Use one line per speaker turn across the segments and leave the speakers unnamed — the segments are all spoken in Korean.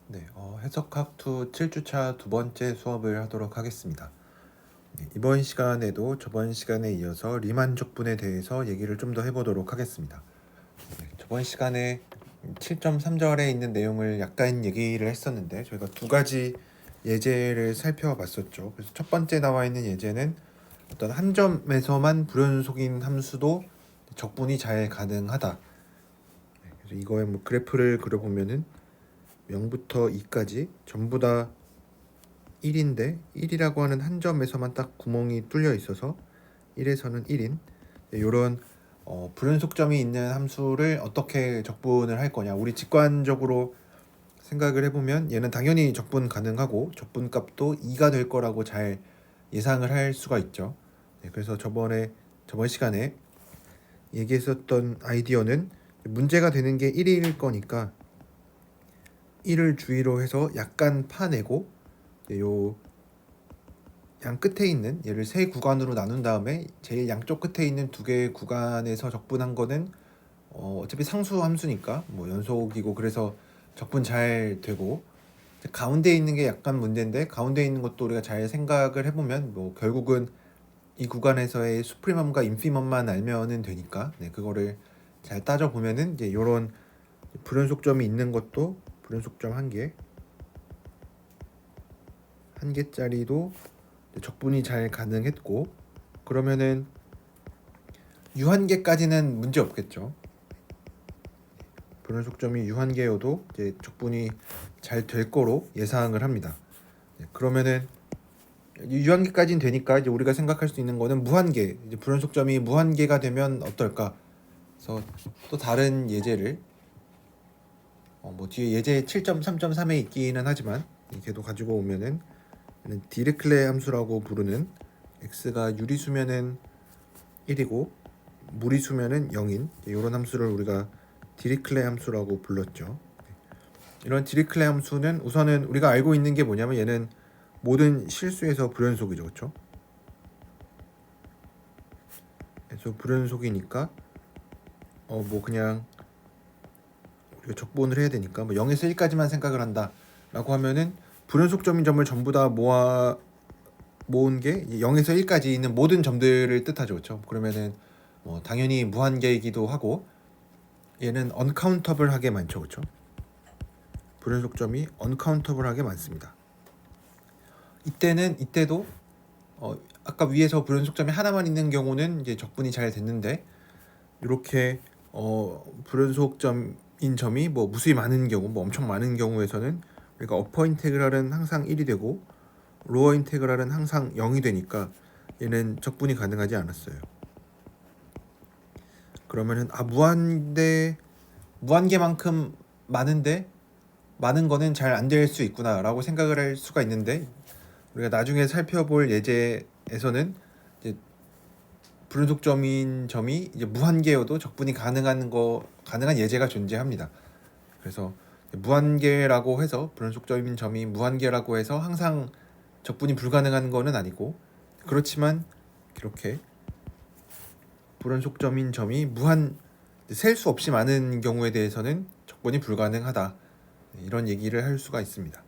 네, 해석학2 7주차 두 번째 수업을 하도록 하겠습니다. 네, 이번 시간에도 저번 시간에 이어서 리만 적분에 대해서 얘기를 좀 더 해보도록 하겠습니다. 네, 저번 시간에 7.3절에 있는 내용을 약간 얘기를 했었는데 저희가 두 가지 예제를 살펴봤었죠. 그래서 첫 번째 나와 있는 예제는 어떤 한 점에서만 불연속인 함수도 적분이 잘 가능하다. 네, 그래서 이거의 뭐 그래프를 그려보면은 0부터 2까지 전부 다 1인데 1이라고 하는 한 점에서만 딱 구멍이 뚫려 있어서 1에서는 1인 이런 불연속점이 있는 함수를 어떻게 적분을 할 거냐. 우리 직관적으로 생각을 해보면 얘는 당연히 적분 가능하고 적분값도 2가 될 거라고 잘 예상을 할 수가 있죠. 네, 그래서 저번 시간에 얘기했었던 아이디어는 문제가 되는 게 1일 거니까 1을 주의로 해서 약간 파내고 요 양 끝에 있는 얘를 세 구간으로 나눈 다음에 제일 양쪽 끝에 있는 두 개의 구간에서 적분한 거는 어차피 상수 함수니까 뭐 연속이고 그래서 적분 잘 되고 가운데 있는 게 약간 문제인데 가운데 있는 것도 우리가 잘 생각을 해보면 뭐 결국은 이 구간에서의 수프리멈과 인피멈만 알면은 되니까 네, 그거를 잘 따져 보면은 이제 요런 불연속점이 있는 것도 불연속점 한 개짜리도 적분이 잘 가능했고 그러면은 유한계까지는 문제 없겠죠. 불연속점이 유한계여도 이제 적분이 잘 될 거로 예상을 합니다. 그러면은 유한계까지는 되니까 이제 우리가 생각할 수 있는 거는 무한계, 이제 불연속점이 무한계가 되면 어떨까? 그래서 또 다른 예제를 뭐 뒤에 예제 7.3.3에 있기는 하지만 걔도 가지고 오면은 디르클레 함수라고 부르는 x가 유리수면은 1이고 무리수면은 0인 이런 함수를 우리가 디리클레 함수라고 불렀죠. 이런 디리클레 함수는 우선은 우리가 알고 있는 게 뭐냐면 얘는 모든 실수에서 불연속이죠, 그렇죠? 그래서 불연속이니까 뭐 그냥 우리가 적분을 해야 되니까 뭐 0에서 1까지만 생각을 한다라고 하면은 불연속점인 점을 전부 다 모은 게 0에서 1까지 있는 모든 점들을 뜻하죠, 그렇죠? 그러면은 뭐 당연히 무한계이기도 하고 얘는 언카운터블하게 많죠, 그렇죠? 불연속점이 언카운터블하게 많습니다. 이때도 아까 위에서 불연속점이 하나만 있는 경우는 이제 적분이 잘 됐는데 이렇게 불연속점인 점이 뭐 무수히 많은 경우, 뭐 엄청 많은 경우에서는 우리가 어퍼 인테그랄은 항상 1이 되고 로어 인테그랄은 항상 0이 되니까 얘는 적분이 가능하지 않았어요. 그러면은 무한계만큼 많은데 많은 거는 잘 안 될 수 있구나라고 생각을 할 수가 있는데 우리가 나중에 살펴볼 예제에서는 이제 불연속점인 점이 이제 무한계여도 적분이 가능한 예제가 존재합니다. 그래서 무한계라고 해서 불연속점인 점이 무한계라고 해서 항상 적분이 불가능한 거는 아니고 그렇지만 이렇게 불연속점인 점이 셀 수 없이 많은 경우에 대해서는 적분이 불가능하다 이런 얘기를 할 수가 있습니다.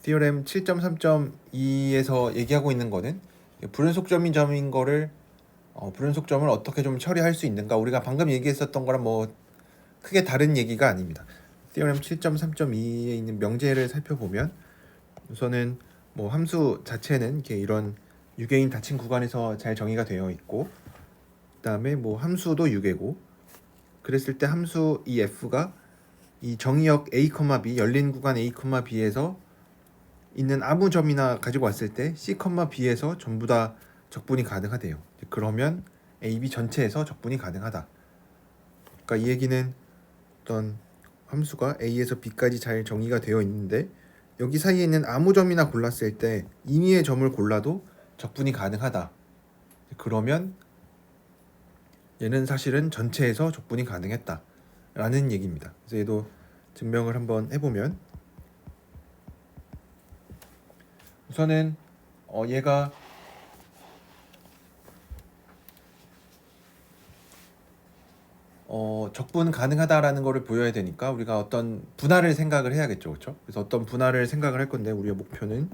티어렘 7.3.2에서 얘기하고 있는 거는 불연속점인 점인 거를 불연속점을 어떻게 좀 처리할 수 있는가 우리가 방금 얘기했었던 거랑 뭐 크게 다른 얘기가 아닙니다. 티어렘 7.3.2에 있는 명제를 살펴보면 우선은 뭐 함수 자체는 이렇게 이런 유계인 닫힌 구간에서 잘 정의가 되어 있고 그다음에 뭐 함수도 유계고 그랬을 때 함수 이 f가 이 정의역 a, b 열린 구간 a, b에서 있는 아무 점이나 가지고 왔을 때 C, B에서 전부 다 적분이 가능하대요. 그러면 A, B 전체에서 적분이 가능하다. 그러니까 이 얘기는 어떤 함수가 A에서 B까지 잘 정의가 되어 있는데 여기 사이에 있는 아무 점이나 골랐을 때 임의의 점을 골라도 적분이 가능하다. 그러면 얘는 사실은 전체에서 적분이 가능했다. 라는 얘기입니다. 그래서 얘도 증명을 한번 해보면 우선은 얘가 적분 가능하다라는 거를 보여야 되니까 우리가 어떤 분할을 생각을 해야겠죠, 그렇죠? 그래서 어떤 분할을 생각을 할 건데 우리의 목표는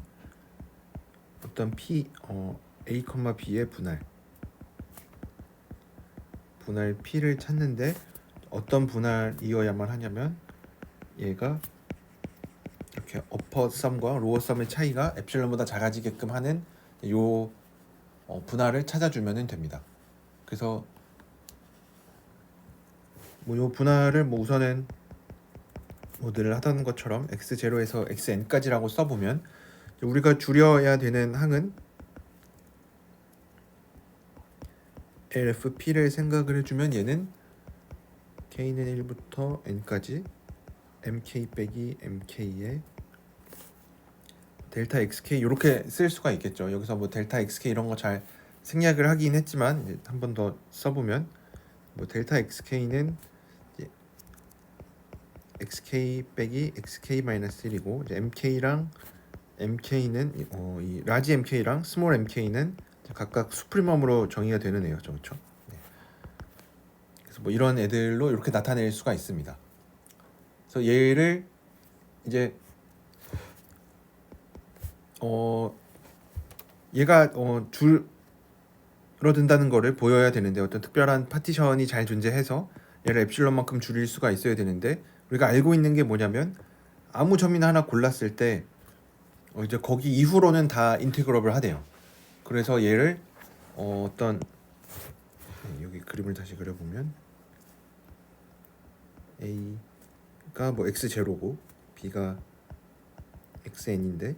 어떤 a, b의 분할 p를 찾는데 어떤 분할이어야만 하냐면 얘가 이렇게 어퍼 썸과 로어 썸의 차이가 엡실론보다 작아지게끔 하는 요 분할을 찾아주면 됩니다. 그래서 뭐 요 분할을 뭐 우선은 뭐 늘 하던 것처럼 x0에서 xn까지라고 써보면 우리가 줄여야 되는 항은 LFP를 생각을 해주면 얘는 k는 1부터 n까지 mk 빼기 mk에 델타 xk 이렇게 쓸 수가 있겠죠. 여기서 뭐 델타 xk 이런 거 잘 생략을 하긴 했지만 한 번 더 써보면 뭐 델타 xk는 xk 빼기 xk-1이고 이제 mk랑 mk는 이 라지 mk랑 스몰 mk는 각각 수프리멈으로 정의가 되는 애였죠, 그렇죠? 네. 그래서 뭐 이런 애들로 이렇게 나타낼 수가 있습니다. 그래서 얘를 이제 얘가 줄어든다는 거를 보여야 되는데 어떤 특별한 파티션이 잘 존재해서 얘를 엡실론만큼 줄일 수가 있어야 되는데 우리가 알고 있는 게 뭐냐면 아무 점이나 하나 골랐을 때 이제 거기 이후로는 다 인티그럽을 하대요. 그래서 얘를 어떤 여기 그림을 다시 그려보면 a가 뭐 x0고 b가 xn인데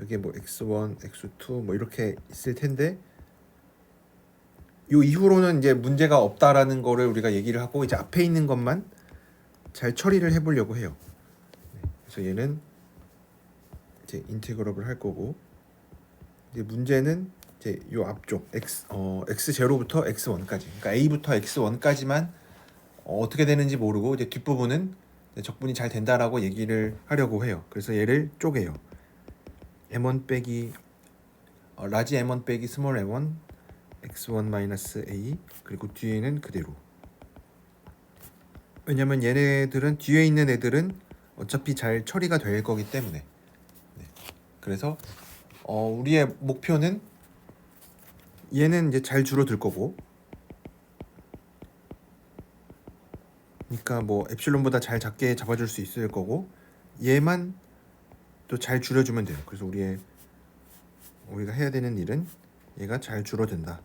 여기에 뭐 x1, x2 뭐 이렇게 있을 텐데 요 이후로는 이제 문제가 없다라는 거를 우리가 얘기를 하고 이제 앞에 있는 것만 잘 처리를 해보려고 해요. 그래서 얘는 이제 인티그럽을 할 거고 이제 문제는 이제 요 앞쪽 x0부터 x1까지 그러니까 a부터 x1까지만 어떻게 되는지 모르고 이제 뒷부분은 이제 적분이 잘 된다라고 얘기를 하려고 해요. 그래서 얘를 쪼개요. m1 빼기 라지 m1 빼기 스몰 m1 x1 a 그리고 뒤에는 그대로. 왜냐면 얘네들은 뒤에 있는 애들은 어차피 잘 처리가 될 거기 때문에. 네. 그래서 우리의 목표는 얘는 이제 잘 줄어들 거고 그러니까 뭐 엡실론보다 잘 작게 잡아줄 수 있을 거고 얘만 또 잘 줄여주면 돼요. 그래서 우리가 해야 되는 일은 얘가 잘 줄어든다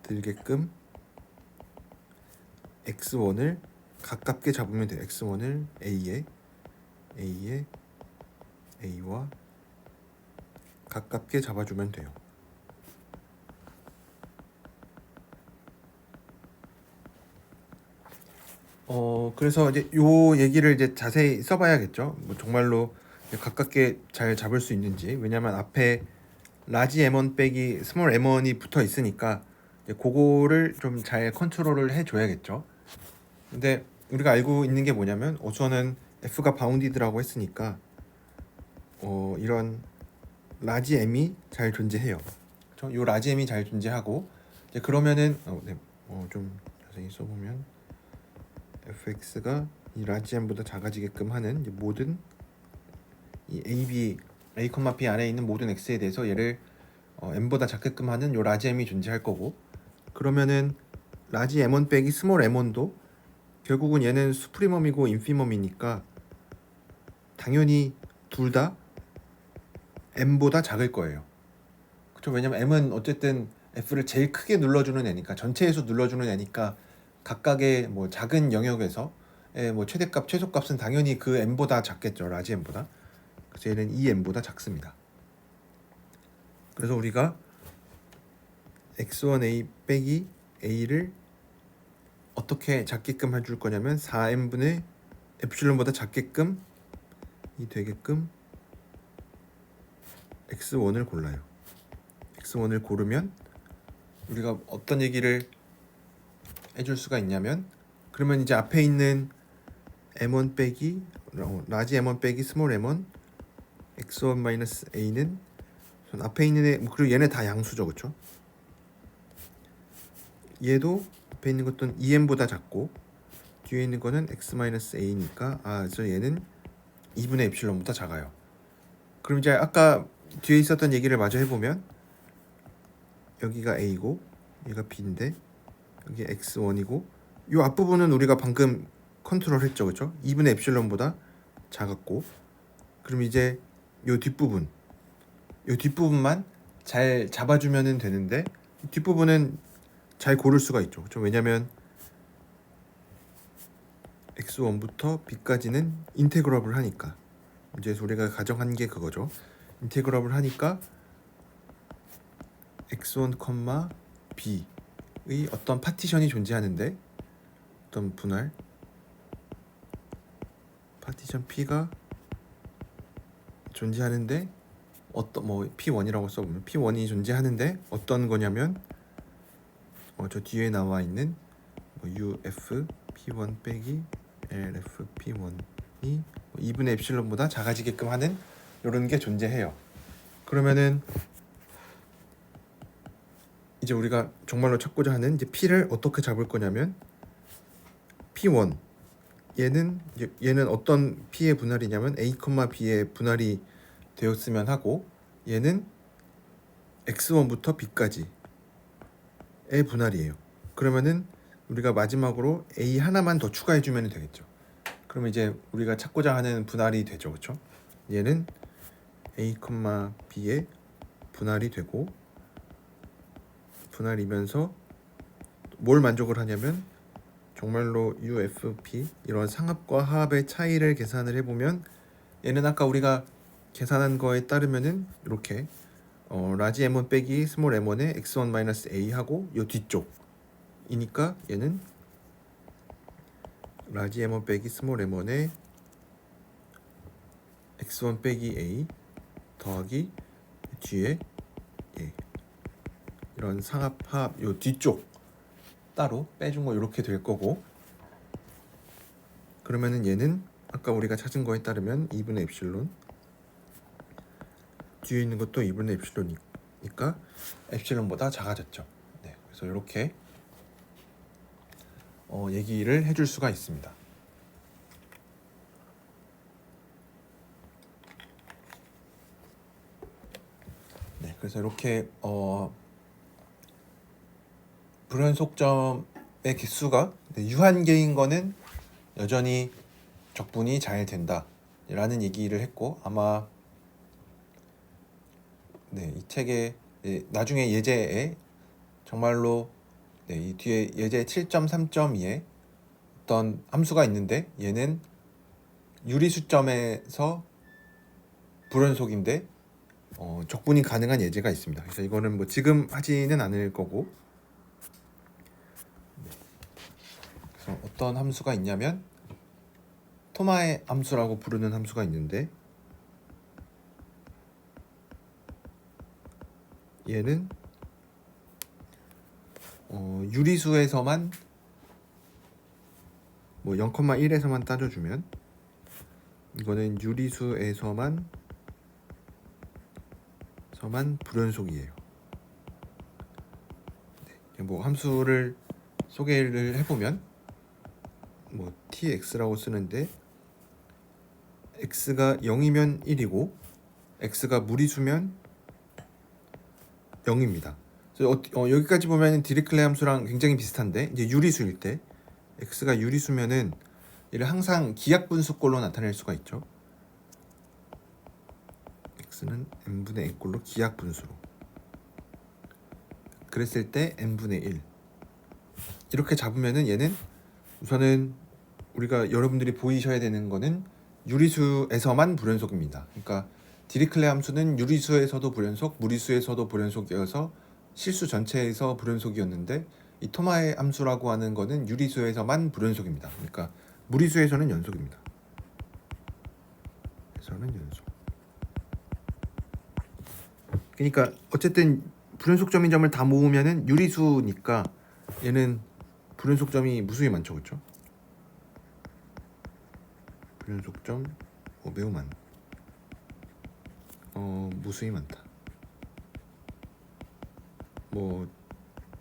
들게끔 x1을 가깝게 잡으면 돼요. x1을 a에 a와 가깝게 잡아주면 돼요. 그래서 이제 요 얘기를 이제 자세히 써봐야겠죠. 뭐 정말로 가깝게 잘 잡을 수 있는지. 왜냐면 앞에 라지 M1 빼기 스몰 M1이 붙어 있으니까 그거를 좀 잘 컨트롤을 해줘야겠죠. 근데 우리가 알고 있는 게 뭐냐면 우선은 F가 바운디드라고 했으니까 이런 라지 M이 잘 존재해요. 그렇죠? 요 라지 M이 잘 존재하고 이제 그러면은 좀 자세히 써보면 fx가 이 라지 M보다 작아지게끔 하는 모든 이 a, b 안에 있는 모든 x에 대해서 얘를 m보다 작게끔 하는 요 라지 M이 존재할 거고 그러면은 라지 M1 빼기 스몰 M1도 결국은 얘는 수프리멈이고 인피멈이니까 당연히 둘 다 m보다 작을 거예요. 그렇죠? 왜냐면 m은 어쨌든 f를 제일 크게 눌러주는 애니까 전체에서 눌러주는 애니까 각각의 뭐 작은 영역에서 뭐 최대값, 최소값은 당연히 그 m보다 작겠죠. 라지 m보다. 그래서 얘는 이 m보다 작습니다. 그래서 우리가 x1a 빼기 a를 어떻게 작게끔 해줄 거냐면 4n분의 엡실론보다 작게끔 이 되게끔 x1을 골라요. x1을 고르면 우리가 어떤 얘기를 해줄 수가 있냐면 그러면 이제 앞에 있는 m1 빼기 라지 m1 빼기 스몰 m1 x1 a는 앞에 있는 애 그리고 얘네 다 양수죠, 그렇죠? 얘도 앞에 있는 것은 EM보다 작고 뒤에 있는 거는 x-a니까 그래서 얘는 2분의 엡실론보다 작아요. 그럼 이제 아까 뒤에 있었던 얘기를 마저 해보면 여기가 a고 얘가 b인데 여기 x1이고 이 앞부분은 우리가 방금 컨트롤 했죠, 그렇죠? 2분의 엡실론보다 작았고 그럼 이제 요 뒷부분만 잘 잡아주면 되는데 뒷부분은 잘 고를 수가 있죠, 그렇죠? 왜냐면 x1부터 b까지는 인테그럴을 하니까 이제 우리가 가정한 게 그거죠. 인테그럴을 하니까 x1, b의 어떤 파티션이 존재하는데 어떤 분할 파티션 p가 존재하는데 어떤 뭐 p1이라고 써보면 p1이 존재하는데 어떤 거냐면 저 뒤에 나와 있는 uf p1 빼기 lf p1이 2분의 엡실론보다 작아지게끔 하는 이런 게 존재해요. 그러면은 이제 우리가 정말로 찾고자 하는 이제 p를 어떻게 잡을 거냐면 p1 얘는 어떤 p의 분할이냐면 a, b의 분할이 되었으면 하고 얘는 x1부터 b까지의 분할이에요. 그러면은 우리가 마지막으로 a 하나만 더 추가해 주면 되겠죠. 그러면 이제 우리가 찾고자 하는 분할이 되죠, 그렇죠? 얘는 a, b의 분할이 되고 분할이면서 뭘 만족을 하냐면 정말로 UFP 이런 상합과 하합의 차이를 계산을 해보면 얘는 아까 우리가 계산한 거에 따르면은 이렇게 라지 m1 빼기 스몰 m1의 x1 a 하고 요 뒤쪽이니까 얘는 라지 m1 빼기 스몰 m1의 x1 빼기 a 더하기 뒤에 이런 상합 하합 요 뒤쪽 따로 빼준 거 이렇게 될 거고 그러면은 얘는 아까 우리가 찾은 거에 따르면 2분의 엡실론 뒤에 있는 것도 2분의 엡실론이니까 엡실론보다 작아졌죠. 네, 그래서 이렇게 얘기를 해줄 수가 있습니다. 네, 그래서 이렇게 불연속점의 개수가 유한계인 거는 여전히 적분이 잘 된다 라는 얘기를 했고 아마 이 책에 나중에 예제에 정말로 이 뒤에 예제 7.3.2에 어떤 함수가 있는데 얘는 유리수점에서 불연속인데 적분이 가능한 예제가 있습니다. 그래서 이거는 뭐 지금 하지는 않을 거고 그래서 어떤 함수가 있냐면 토마의 함수라고 부르는 함수가 있는데 얘는 유리수에서만 뭐 0,1에서만 따져주면 이거는 유리수에서만 불연속이에요. 뭐 함수를 소개를 해보면 뭐 tx라고 쓰는데 x가 0이면 1이고 x가 무리수면 0입니다. 그래서 여기까지 보면 디리클레 함수랑 굉장히 비슷한데 이제 유리수일 때 x가 유리수면은 얘를 항상 기하분수꼴로 나타낼 수가 있죠. x는 n분의 n꼴로 기하분수로 그랬을 때 n분의 1 이렇게 잡으면은 얘는 우선은 우리가 여러분들이 보이셔야 되는 거는 유리수에서만 불연속입니다. 그러니까 디리클레 함수는 유리수에서도 불연속, 무리수에서도 불연속이어서 실수 전체에서 불연속이었는데 이 토마의 함수라고 하는 거는 유리수에서만 불연속입니다. 그러니까 무리수에서는 연속입니다. 에서는 연속. 그러니까 어쨌든 불연속점인 점을 다 모으면은 유리수니까 얘는 불연속점이 무수히 많죠, 그렇죠? 불연속점 매우 많. 무수히 많다. 뭐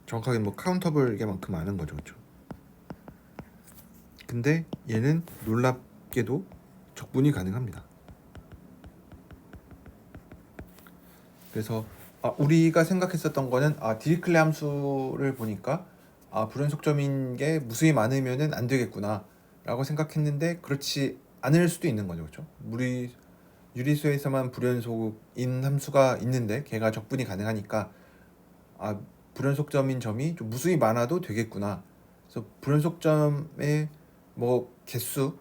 정확하게 뭐 카운터블에만큼 많은 거죠, 그렇죠? 근데 얘는 놀랍게도 적분이 가능합니다. 그래서 우리가 생각했었던 거는 디리클레 함수를 보니까 불연속점인 게 무수히 많으면은 안 되겠구나 라고 생각했는데 그렇지 않을 수도 있는 거죠, 그렇죠? 유리수에서만 불연속인 함수가 있는데 걔가 적분이 가능하니까 불연속점인 점이 좀 무수히 많아도 되겠구나. 그래서 불연속점의 뭐 개수,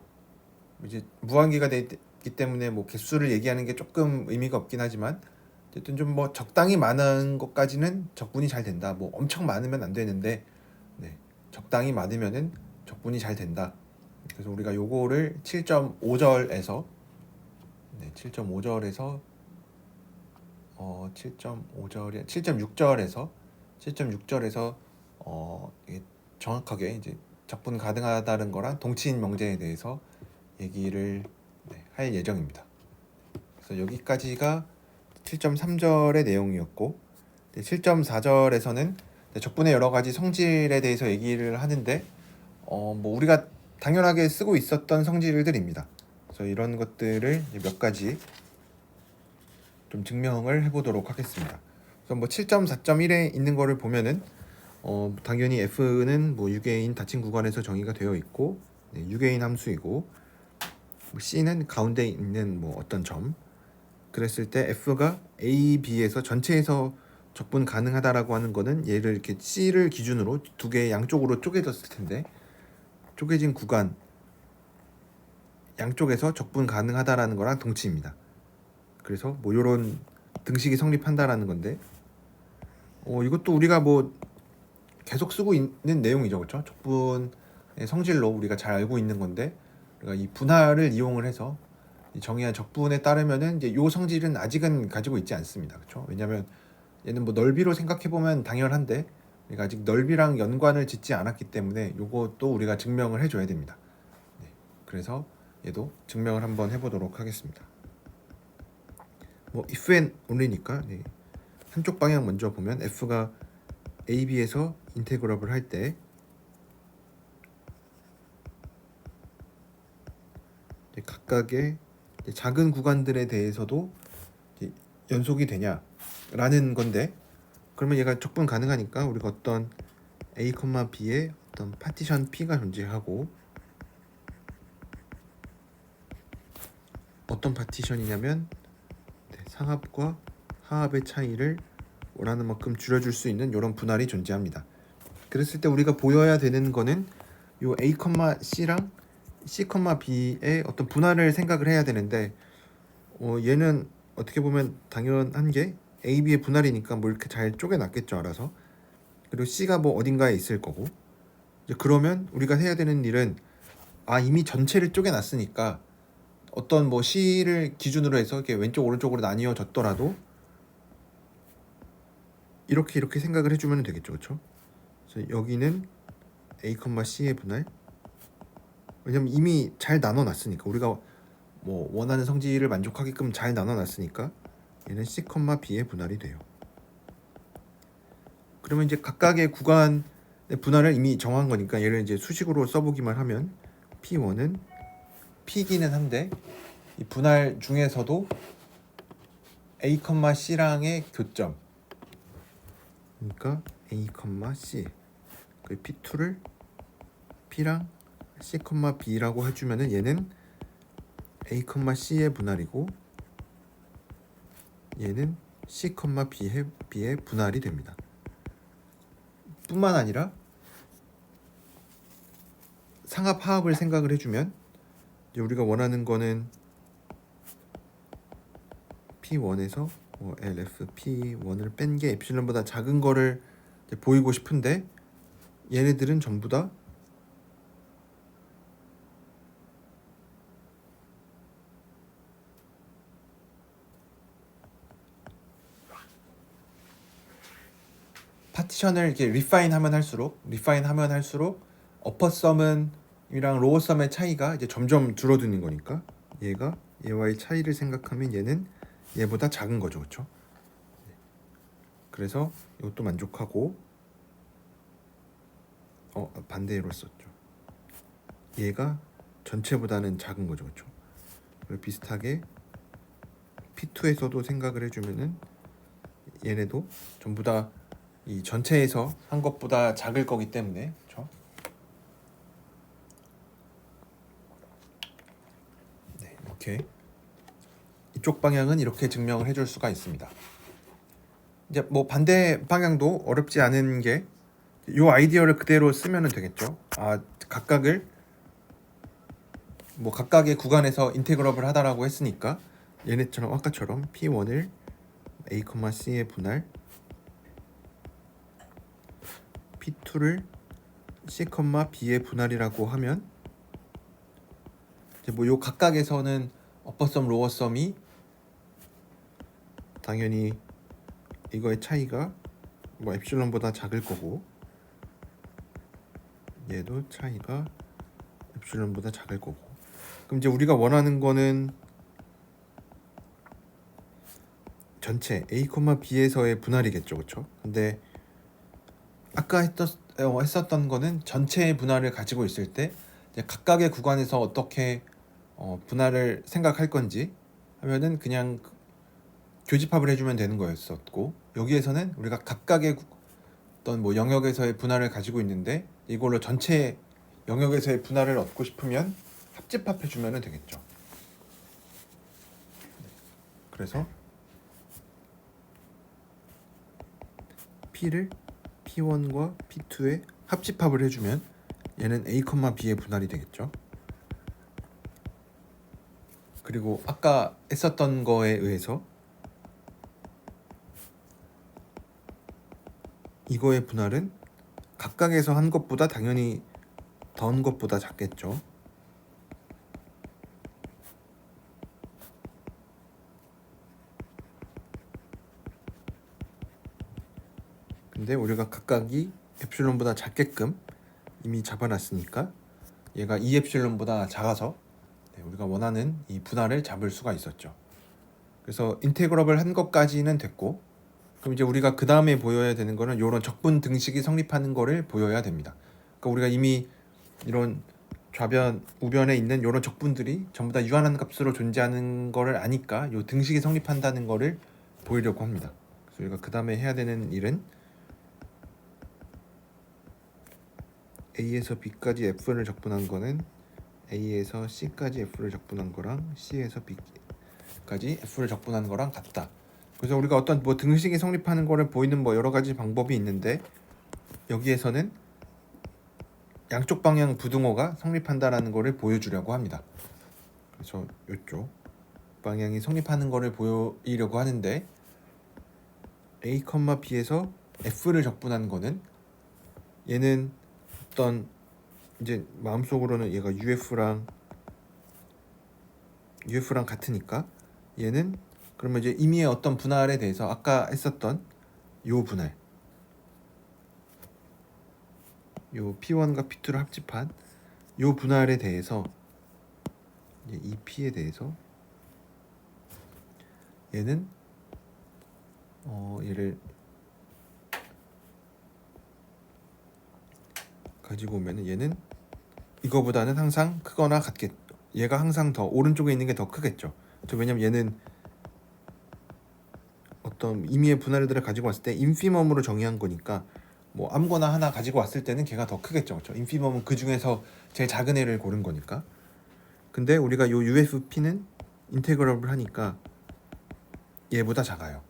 이제 무한계가 되기 때문에 뭐 개수를 얘기하는 게 조금 의미가 없긴 하지만 어쨌든 좀 뭐 적당히 많은 것까지는 적분이 잘 된다. 뭐 엄청 많으면 안 되는데 적당히 많으면은 적분이 잘 된다. 그래서 우리가 요거를 7.5절에서 7.5절에서 7.5절에 7.6절에서 이게 정확하게 이제 적분 가능하다는 거랑 동치인 명제에 대해서 얘기를 할 예정입니다. 그래서 여기까지가 7.3절의 내용이었고 7.4절에서는 적분의 여러 가지 성질에 대해서 얘기를 하는데 뭐 우리가 당연하게 쓰고 있었던 성질들입니다. 그래서 이런 것들을 몇 가지 좀 증명을 해보도록 하겠습니다. 그래서 뭐 7.4.1에 있는 거를 보면은 당연히 f는 뭐 유계인 닫힌 구간에서 정의가 되어 있고 유계인 함수이고 c는 가운데 있는 뭐 어떤 점 그랬을 때 f가 a, b에서 전체에서 적분 가능하다라고 하는 거는 얘를 이렇게 c를 기준으로 두 개의 양쪽으로 쪼개졌을 텐데 쪼개진 구간 양쪽에서 적분 가능하다라는 거랑 동치입니다. 그래서 뭐 요런 등식이 성립한다라는 건데 이것도 우리가 뭐 계속 쓰고 있는 내용이죠, 그렇죠? 적분의 성질로 우리가 잘 알고 있는 건데 우리가 이 분할을 이용을 해서 이 정의한 적분에 따르면은 이제 요 성질은 아직은 가지고 있지 않습니다, 그렇죠? 왜냐하면 얘는 뭐 넓이로 생각해 보면 당연한데 우리가 아직 넓이랑 연관을 짓지 않았기 때문에 요것도 우리가 증명을 해줘야 됩니다. 그래서 얘도 증명을 한번 해보도록 하겠습니다. 뭐 if and only니까 한쪽 방향 먼저 보면 f가 a, b에서 인테그럴을 할 때 각각의 작은 구간들에 대해서도 연속이 되냐라는 건데 그러면 얘가 적분 가능하니까 우리가 어떤 a, b의 어떤 파티션 p가 존재하고 어떤 파티션이냐면 상합과 하합의 차이를 원하는 만큼 줄여줄 수 있는 이런 분할이 존재합니다. 그랬을 때 우리가 보여야 되는 거는 요 a, c랑 c, b의 어떤 분할을 생각을 해야 되는데 얘는 어떻게 보면 당연한 게 a, b의 분할이니까 뭐 이렇게 잘 쪼개놨겠죠, 알아서. 그리고 c가 뭐 어딘가에 있을 거고 이제 그러면 우리가 해야 되는 일은 이미 전체를 쪼개놨으니까 어떤 뭐 c를 기준으로 해서 이렇게 왼쪽 오른쪽으로 나뉘어졌더라도 이렇게 생각을 해주면 되겠죠, 그렇죠? 그래서 여기는 a, c의 분할. 왜냐면 이미 잘 나눠놨으니까 우리가 뭐 원하는 성질을 만족하게끔 잘 나눠놨으니까 얘는 c, b의 분할이 돼요. 그러면 이제 각각의 구간의 분할을 이미 정한 거니까 얘를 이제 수식으로 써보기만 하면 p1은 p기는 한데 이 분할 중에서도 a, c랑의 교점 그러니까 a, c 그 p2를 p랑 c, b라고 해주면은 얘는 a, c의 분할이고 얘는 c, b의 분할이 됩니다. 뿐만 아니라 상합 하합을 생각을 해주면 이제 우리가 원하는 거는 P1에서 LF P1을 뺀 게 엡실론보다 작은 거를 보이고 싶은데 얘네들은 전부 다 파티션을 이렇게 리파인하면 할수록 어퍼 썸이랑 로어 썸의 차이가 이제 점점 줄어드는 거니까 얘가 얘와의 차이를 생각하면 얘는 얘보다 작은 거죠, 그렇죠? 그래서 이것도 만족하고 반대로 썼죠. 얘가 전체보다는 작은 거죠, 그렇죠? 비슷하게 P2에서도 생각을 해주면은 얘네도 전부 다 이 전체에서 한 것보다 작을 거기 때문에, 그렇죠? 네, 이렇게 이쪽 방향은 이렇게 증명을 해줄 수가 있습니다. 이제 뭐 반대 방향도 어렵지 않은 게 이 아이디어를 그대로 쓰면 되겠죠. 각각을 뭐 각각의 구간에서 인테그럽을 하다라고 했으니까 얘네처럼 아까처럼 P1을 A, C의 분할, P2를 C, B의 분할이라고 하면 이제 뭐 요 각각에서는 어퍼섬, 로어섬이 당연히 이거의 차이가 뭐 엡실론보다 작을 거고 얘도 차이가 엡실론보다 작을 거고. 그럼 이제 우리가 원하는 거는 전체 A, B에서의 분할이겠죠, 그렇죠? 근데 아까 했었던 거는 전체의 분할을 가지고 있을 때 이제 각각의 구간에서 어떻게 분할을 생각할 건지 하면은 그냥 교집합을 해주면 되는 거였었고, 여기에서는 우리가 각각의 어떤 뭐 영역에서의 분할을 가지고 있는데 이걸로 전체 영역에서의 분할을 얻고 싶으면 합집합해주면 되겠죠. 그래서 P를 P1과 P2에 합집합을 해주면 얘는 A, B의 분할이 되겠죠. 그리고 아까 했었던 거에 의해서 이거의 분할은 각각에서 한 것보다 당연히 더한 것보다 작겠죠. 근데 우리가 각각이 엡실론보다 작게끔 이미 잡아놨으니까 얘가 2엡실론보다 작아서 우리가 원하는 이 분할을 잡을 수가 있었죠. 그래서 인테그럽을 한 것까지는 됐고, 그럼 이제 우리가 그 다음에 보여야 되는 거는 이런 적분 등식이 성립하는 거를 보여야 됩니다. 그러니까 우리가 이미 이런 좌변, 우변에 있는 이런 적분들이 전부 다 유한한 값으로 존재하는 거를 아니까 이 등식이 성립한다는 거를 보이려고 합니다. 그래서 우리가 그 다음에 해야 되는 일은 A에서 B까지 F를 적분한 거는 A에서 C까지 F를 적분한 거랑 C에서 B까지 F를 적분한 거랑 같다. 그래서 우리가 어떤 뭐 등식이 성립하는 거를 보이는 뭐 여러 가지 방법이 있는데 여기에서는 양쪽 방향 부등호가 성립한다라는 거를 보여주려고 합니다. 그래서 이쪽 방향이 성립하는 거를 보이려고 하는데 A, B에서 F를 적분한 거는 얘는 어떤 이제 마음속으로는 얘가 UF랑 같으니까 얘는 그러면 이제 임의의 어떤 분할에 대해서 아까 했었던 요 분할, 요 P1과 P2를 합집한 요 분할에 대해서 이제 이 P에 대해서 얘는 얘를 가지고 오면은 얘는 이거보다는 항상 크거나 같겠. 얘가 항상 더 오른쪽에 있는 게 더 크겠죠. 왜냐면 얘는 어떤 임의의 분할들을 가지고 왔을 때 인피멈으로 정의한 거니까 뭐 아무거나 하나 가지고 왔을 때는 걔가 더 크겠죠. 그렇죠? 인피멈은 그 중에서 제일 작은 애를 고른 거니까. 근데 우리가 요 UFP는 인테그럴을 하니까 얘보다 작아요.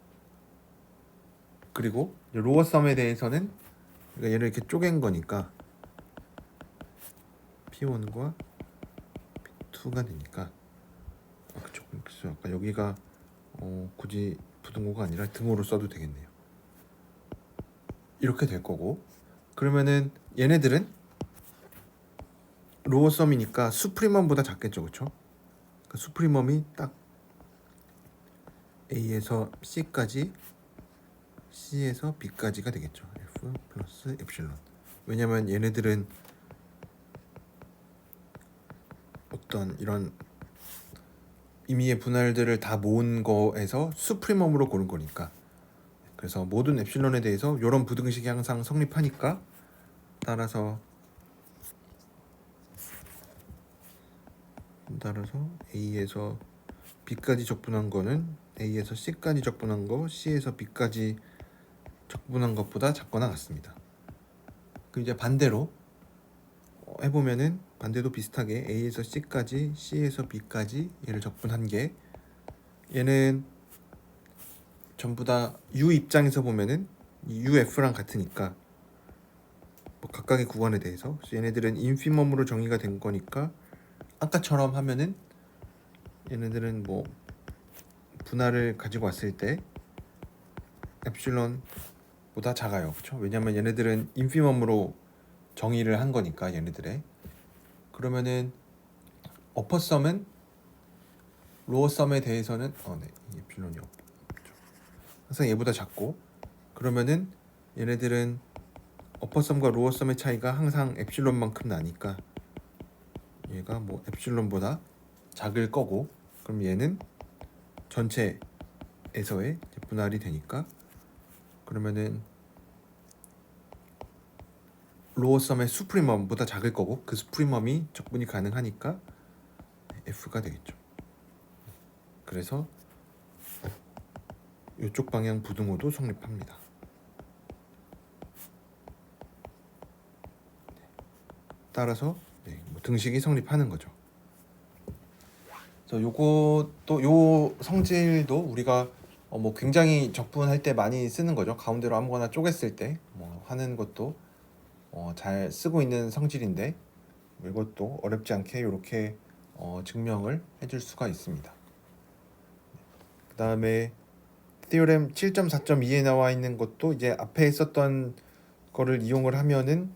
그리고 로어썸에 대해서는 우리가 얘를 이렇게 쪼갠 거니까 P1과 P2가 되니까 그쵸. 아까 여기가 굳이 부등호가 아니라 등호로 써도 되겠네요. 이렇게 될 거고, 그러면은 얘네들은 로어썸이니까 수프리멈보다 작겠죠, 그렇죠? 그러니까 수프리멈이 딱 A에서 C까지, C에서 B까지가 되겠죠. F 플러스 엡실론. 왜냐면 얘네들은 어떤 이런 임의의 분할들을 다 모은 거에서 수프리멈으로 고른 거니까. 그래서 모든 엡실론에 대해서 이런 부등식이 항상 성립하니까 따라서 따라서 A에서 B까지 적분한 거는 A에서 C까지 적분한 거, C에서 B까지 적분한 것보다 작거나 같습니다. 그럼 이제 반대로 해보면은 반대도 비슷하게 A에서 C까지, C에서 B까지 얘를 적분한 게 얘는 전부 다 U 입장에서 보면은 UF랑 같으니까 뭐 각각의 구간에 대해서 얘네들은 인피멈으로 정의가 된 거니까 아까처럼 하면은 얘네들은 뭐 분할을 가지고 왔을 때 엡실론보다 작아요. 그렇죠? 왜냐면 얘네들은 인피멈으로 정의를 한 거니까 얘네들의. 그러면은 어퍼썸은 로어썸에 대해서는 네, 엡실론이 없죠. 항상 얘보다 작고, 그러면은 얘네들은 어퍼썸과 로어썸의 차이가 항상 엡실론만큼 나니까 얘가 뭐 엡실론보다 작을 거고, 그럼 얘는 전체에서의 분할이 되니까 그러면은 로어썸의 수프리멈보다 작을 거고 그 수프리멈이 적분이 가능하니까 F가 되겠죠. 그래서 이쪽 방향 부등호도 성립합니다. 따라서 뭐 등식이 성립하는 거죠. 그래서 요것도 요 성질도 우리가 뭐 굉장히 적분할 때 많이 쓰는 거죠. 가운데로 아무거나 쪼갰을 때 뭐 하는 것도 잘 쓰고 있는 성질인데 이것도 어렵지 않게 이렇게 증명을 해줄 수가 있습니다. 그 다음에 theorem 7.4.2에 나와 있는 것도 이제 앞에 썼던 거를 이용을 하면은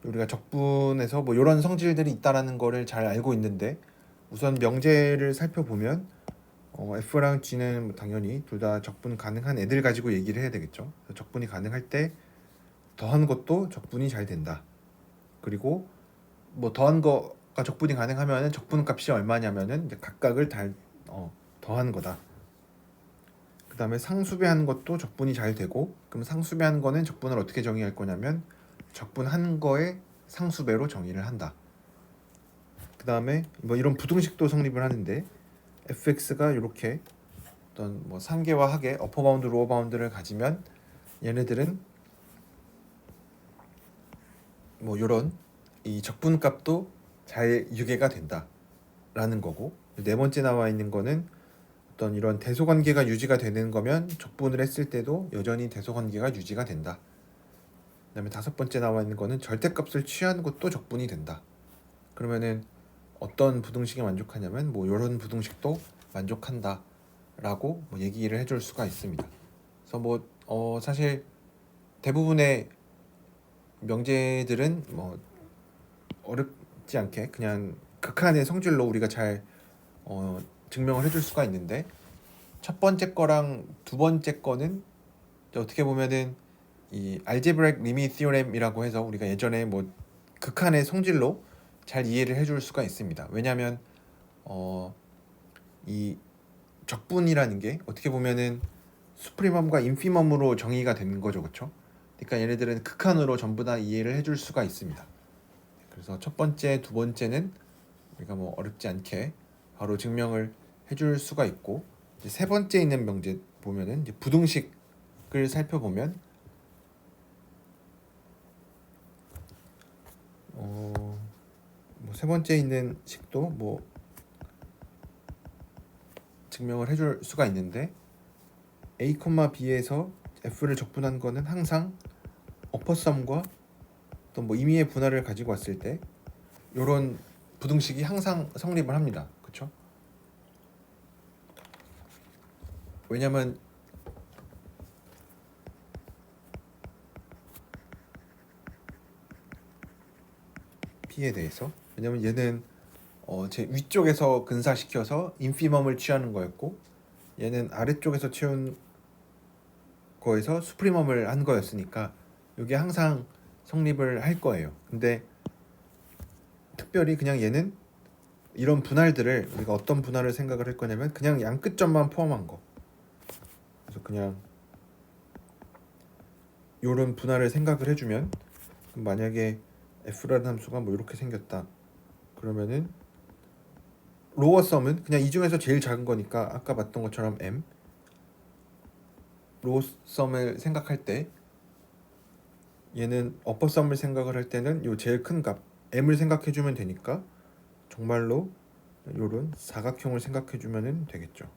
우리가 적분에서 뭐 이런 성질들이 있다라는 거를 잘 알고 있는데, 우선 명제를 살펴보면 F랑 G는 당연히 둘 다 적분 가능한 애들 가지고 얘기를 해야 되겠죠. 적분이 가능할 때 더한 것도 적분이 잘 된다. 그리고 뭐 더한 거가 적분이 가능하면은 적분 값이 얼마냐면은 이제 각각을 더한 거다. 그 다음에 상수배하는 것도 적분이 잘 되고, 그럼 상수배하는 거는 적분을 어떻게 정의할 거냐면 적분한 거의 상수배로 정의를 한다. 그 다음에 뭐 이런 부등식도 성립을 하는데 fx가 이렇게 어떤 뭐 상계와 하계, 어퍼 바운드, 로어 바운드를 가지면 얘네들은 뭐 이런 이 적분값도 잘 유계가 된다라는 거고, 네 번째 나와 있는 거는 어떤 이런 대소관계가 유지가 되는 거면 적분을 했을 때도 여전히 대소관계가 유지가 된다. 그다음에 다섯 번째 나와 있는 거는 절대값을 취하는 것도 적분이 된다. 그러면은 어떤 부등식이 만족하냐면 뭐 이런 부등식도 만족한다라고 뭐 얘기를 해줄 수가 있습니다. 그래서 뭐 사실 대부분의 명제들은 뭐 어렵지 않게 그냥 극한의 성질로 우리가 잘 증명을 해줄 수가 있는데, 첫 번째 거랑 두 번째 거는 어떻게 보면은 이 알제브라익 리밋 티오렘이라고 해서 우리가 예전에 뭐 극한의 성질로 잘 이해를 해줄 수가 있습니다. 왜냐하면 이 적분이라는 게 어떻게 보면은 수프리멈과 인피멈으로 정의가 되는 거죠, 그렇죠? 그러니까 얘네들은 극한으로 전부 다 이해를 해줄 수가 있습니다. 그래서 첫 번째, 두 번째는 우리가 뭐 어렵지 않게 바로 증명을 해줄 수가 있고, 이제 세 번째 있는 명제 보면은 이제 부등식을 살펴보면 뭐 세 번째 있는 식도 뭐 증명을 해줄 수가 있는데, A, B에서 F를 적분한 거는 항상 어퍼썸과 또 뭐 임의의 분할을 가지고 왔을 때 이런 부등식이 항상 성립을 합니다. 그렇죠? 왜냐면 P에 대해서, 왜냐면 얘는 제 위쪽에서 근사시켜서 인피멈을 취하는 거였고 얘는 아래쪽에서 채운 거에서 수프리멈을 한 거였으니까 이게 항상 성립을 할 거예요. 근데 특별히 그냥 얘는 이런 분할들을 우리가 어떤 분할을 생각을 할 거냐면 그냥 양 끝점만 포함한 거. 그래서 그냥 이런 분할을 생각을 해주면, 만약에 f라는 함수가 뭐 이렇게 생겼다. 그러면은 로어 썸은 그냥 이 중에서 제일 작은 거니까 아까 봤던 것처럼 m. 로어 썸을 생각할 때 얘는 어퍼 썸을 생각을 할 때는 요 제일 큰 값 m을 생각해 주면 되니까 정말로 요런 사각형을 생각해 주면은 되겠죠.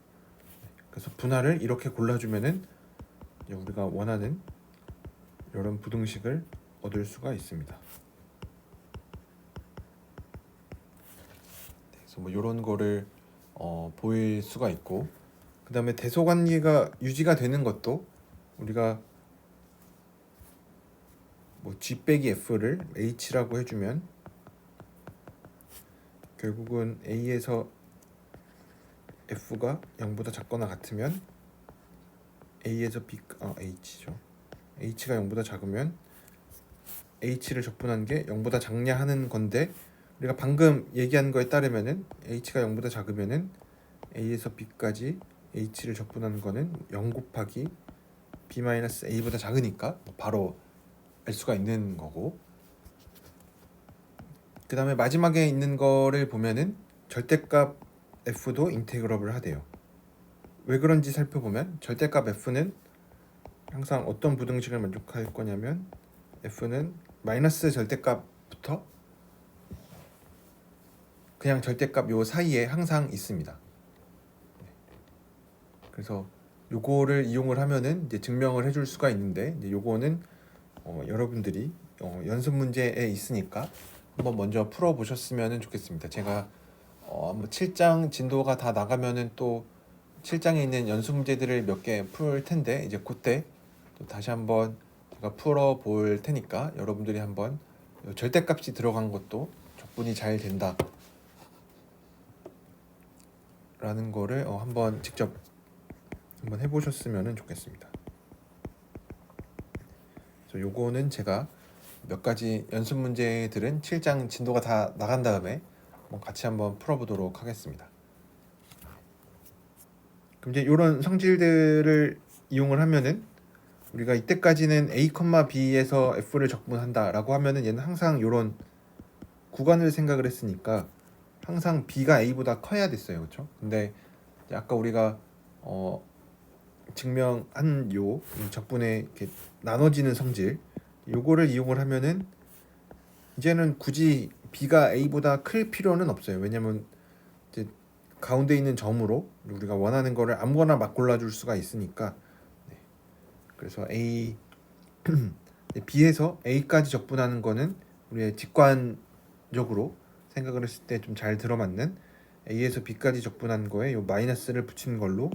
그래서 분할을 이렇게 골라 주면은 우리가 원하는 이런 부등식을 얻을 수가 있습니다. 그래서 뭐 이런 거를 보일 수가 있고, 그 다음에 대소관계가 유지가 되는 것도 우리가 뭐 g 빼기 f를 h라고 해주면 결국은 a에서 f가 0보다 작거나 같으면 a에서 b h죠. h가 0보다 작으면 h를 적분한 게 0보다 작냐 하는 건데, 우리가 방금 얘기한 거에 따르면은 h가 0보다 작으면은 a에서 b까지 h를 적분하는 거는 0 곱하기 b-a보다 작으니까 바로 알 수가 있는 거고, 그 다음에 마지막에 있는 거를 보면은 절대값 f도 인테그러블 하대요. 왜 그런지 살펴보면 절대값 f는 항상 어떤 부등식을 만족할 거냐면 f는 마이너스 절대값부터 그냥 절대값 요 사이에 항상 있습니다. 그래서 요거를 이용을 하면은 이제 증명을 해줄 수가 있는데, 이제 요거는 여러분들이 연습 문제에 있으니까 한번 먼저 풀어 보셨으면 좋겠습니다. 제가 뭐 7장 진도가 다 나가면은 또 7장에 있는 연습 문제들을 몇 개 풀 텐데, 이제 그때 또 다시 한번 제가 풀어 볼 테니까 여러분들이 한번 절대값이 들어간 것도 적분이 잘 된다 라는 거를 한번 직접 한번 해보셨으면 좋겠습니다. 그래서 요거는 제가 몇 가지 연습 문제들은 7장 진도가 다 나간 다음에 같이 한번 풀어보도록 하겠습니다. 그럼 이제 이런 성질들을 이용을 하면은 우리가 이때까지는 a, b에서 f를 적분한다라고 하면은 얘는 항상 이런 구간을 생각을 했으니까 항상 b가 a보다 커야 됐어요, 그렇죠? 근데 아까 우리가 증명한 요 적분의 이렇게 나눠지는 성질, 요거를 이용을 하면은 이제는 굳이 b가 a보다 클 필요는 없어요. 왜냐면 이제 가운데 있는 점으로 우리가 원하는 거를 아무거나 막 골라줄 수가 있으니까. 네. 그래서 a b에서 a까지 적분하는 거는 우리의 직관적으로 생각을 했을 때 좀 잘 들어맞는 a에서 b까지 적분한 거에 요 마이너스를 붙이는 걸로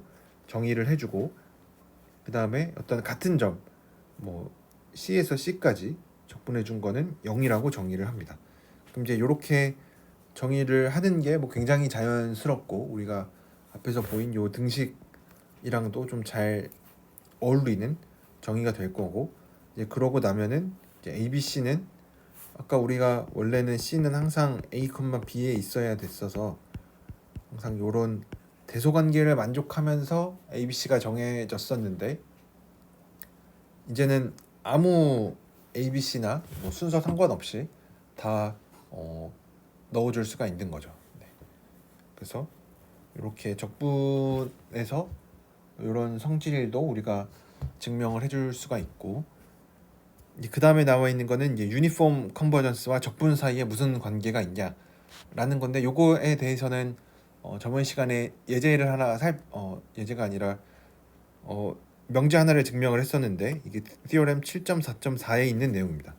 정의를 해주고, 그 다음에 어떤 같은 점 뭐 c에서 c까지 적분해 준 거는 0이라고 정의를 합니다. 그럼 이제 이렇게 정의를 하는 게 뭐 굉장히 자연스럽고 우리가 앞에서 보인 요 등식이랑도 좀 잘 어울리는 정의가 될 거고, 이제 그러고 나면은 이제 ABC는 아까 우리가 원래는 C는 항상 A, B에 있어야 됐어서 항상 요런 대소관계를 만족하면서 ABC가 정해졌었는데, 이제는 아무 ABC나 뭐 순서 상관없이 다 넣어줄 수가 있는 거죠. 네. 그래서 이렇게 적분에서 이런 성질도 우리가 증명을 해줄 수가 있고, 그 다음에 나와 있는 거는 이제 유니폼 컨버전스와 적분 사이에 무슨 관계가 있냐라는 건데, 요거에 대해서는 저번 시간에 예제를 하나 예제가 아니라 명제 하나를 증명을 했었는데, 이게 티오렘 7.4.4에 있는 내용입니다.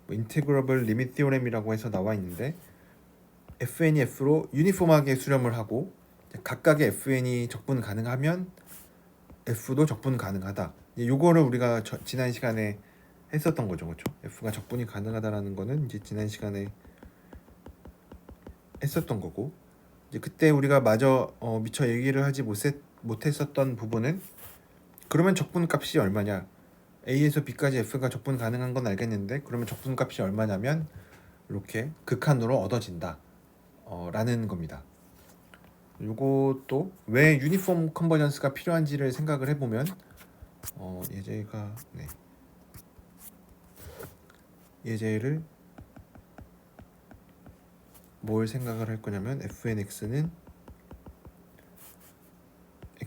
뭐 인테그러블 리밋 티오렘이라고 해서 나와 있는데, fn이 f로 유니폼하게 수렴을 하고 각각의 fn이 적분 가능하면 f도 적분 가능하다. 요거를 우리가 지난 시간에 했었던 거죠, 그렇죠? f가 적분이 가능하다라는 거는 이제 지난 시간에 했었던 거고, 이제 그때 우리가 마저 미처 얘기를 하지 못했었던 부분은, 그러면 적분 값이 얼마냐? a에서 b까지 f가 적분 가능한 건 알겠는데, 그러면 적분 값이 얼마냐면 이렇게 극한으로 얻어진다 라는 겁니다. 요것도 왜 유니폼 컨버전스가 필요한지를 생각을 해보면 예제를 뭘 생각을 할 거냐면 fnx는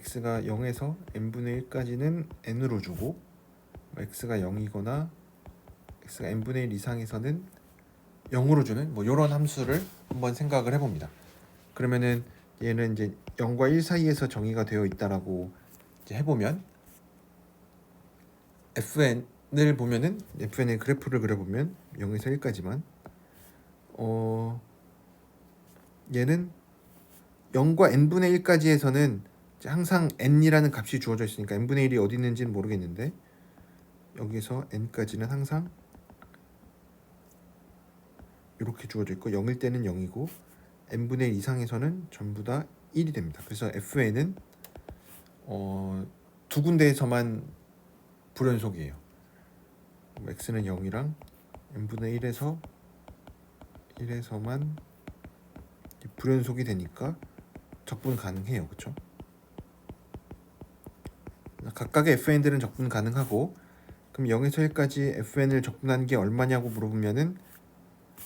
x가 0에서 n분의 1까지는 n으로 주고 x가 0이거나 x가 n분의 1 이상에서는 0으로 주는 뭐 이런 함수를 한번 생각을 해봅니다. 그러면은 얘는 이제 0과 1 사이에서 정의가 되어 있다라고 이제 해보면 fn을 보면은 fn의 그래프를 그려보면 0에서 1까지만 얘는 0과 n분의 1까지에서는 항상 n이라는 값이 주어져 있으니까 n분의 1이 어디 있는지는 모르겠는데 여기서 n까지는 항상 이렇게 주어져 있고 0일 때는 0이고 n분의 1 이상에서는 전부 다 1이 됩니다. 그래서 fn은 두 군데에서만 불연속이에요. x는 0이랑 n분의 1에서만 불연속이 되니까 적분 가능해요. 그렇죠? 각각의 fn들은 적분 가능하고 그럼 0에서 1까지 fn을 적분한 게 얼마냐고 물어보면은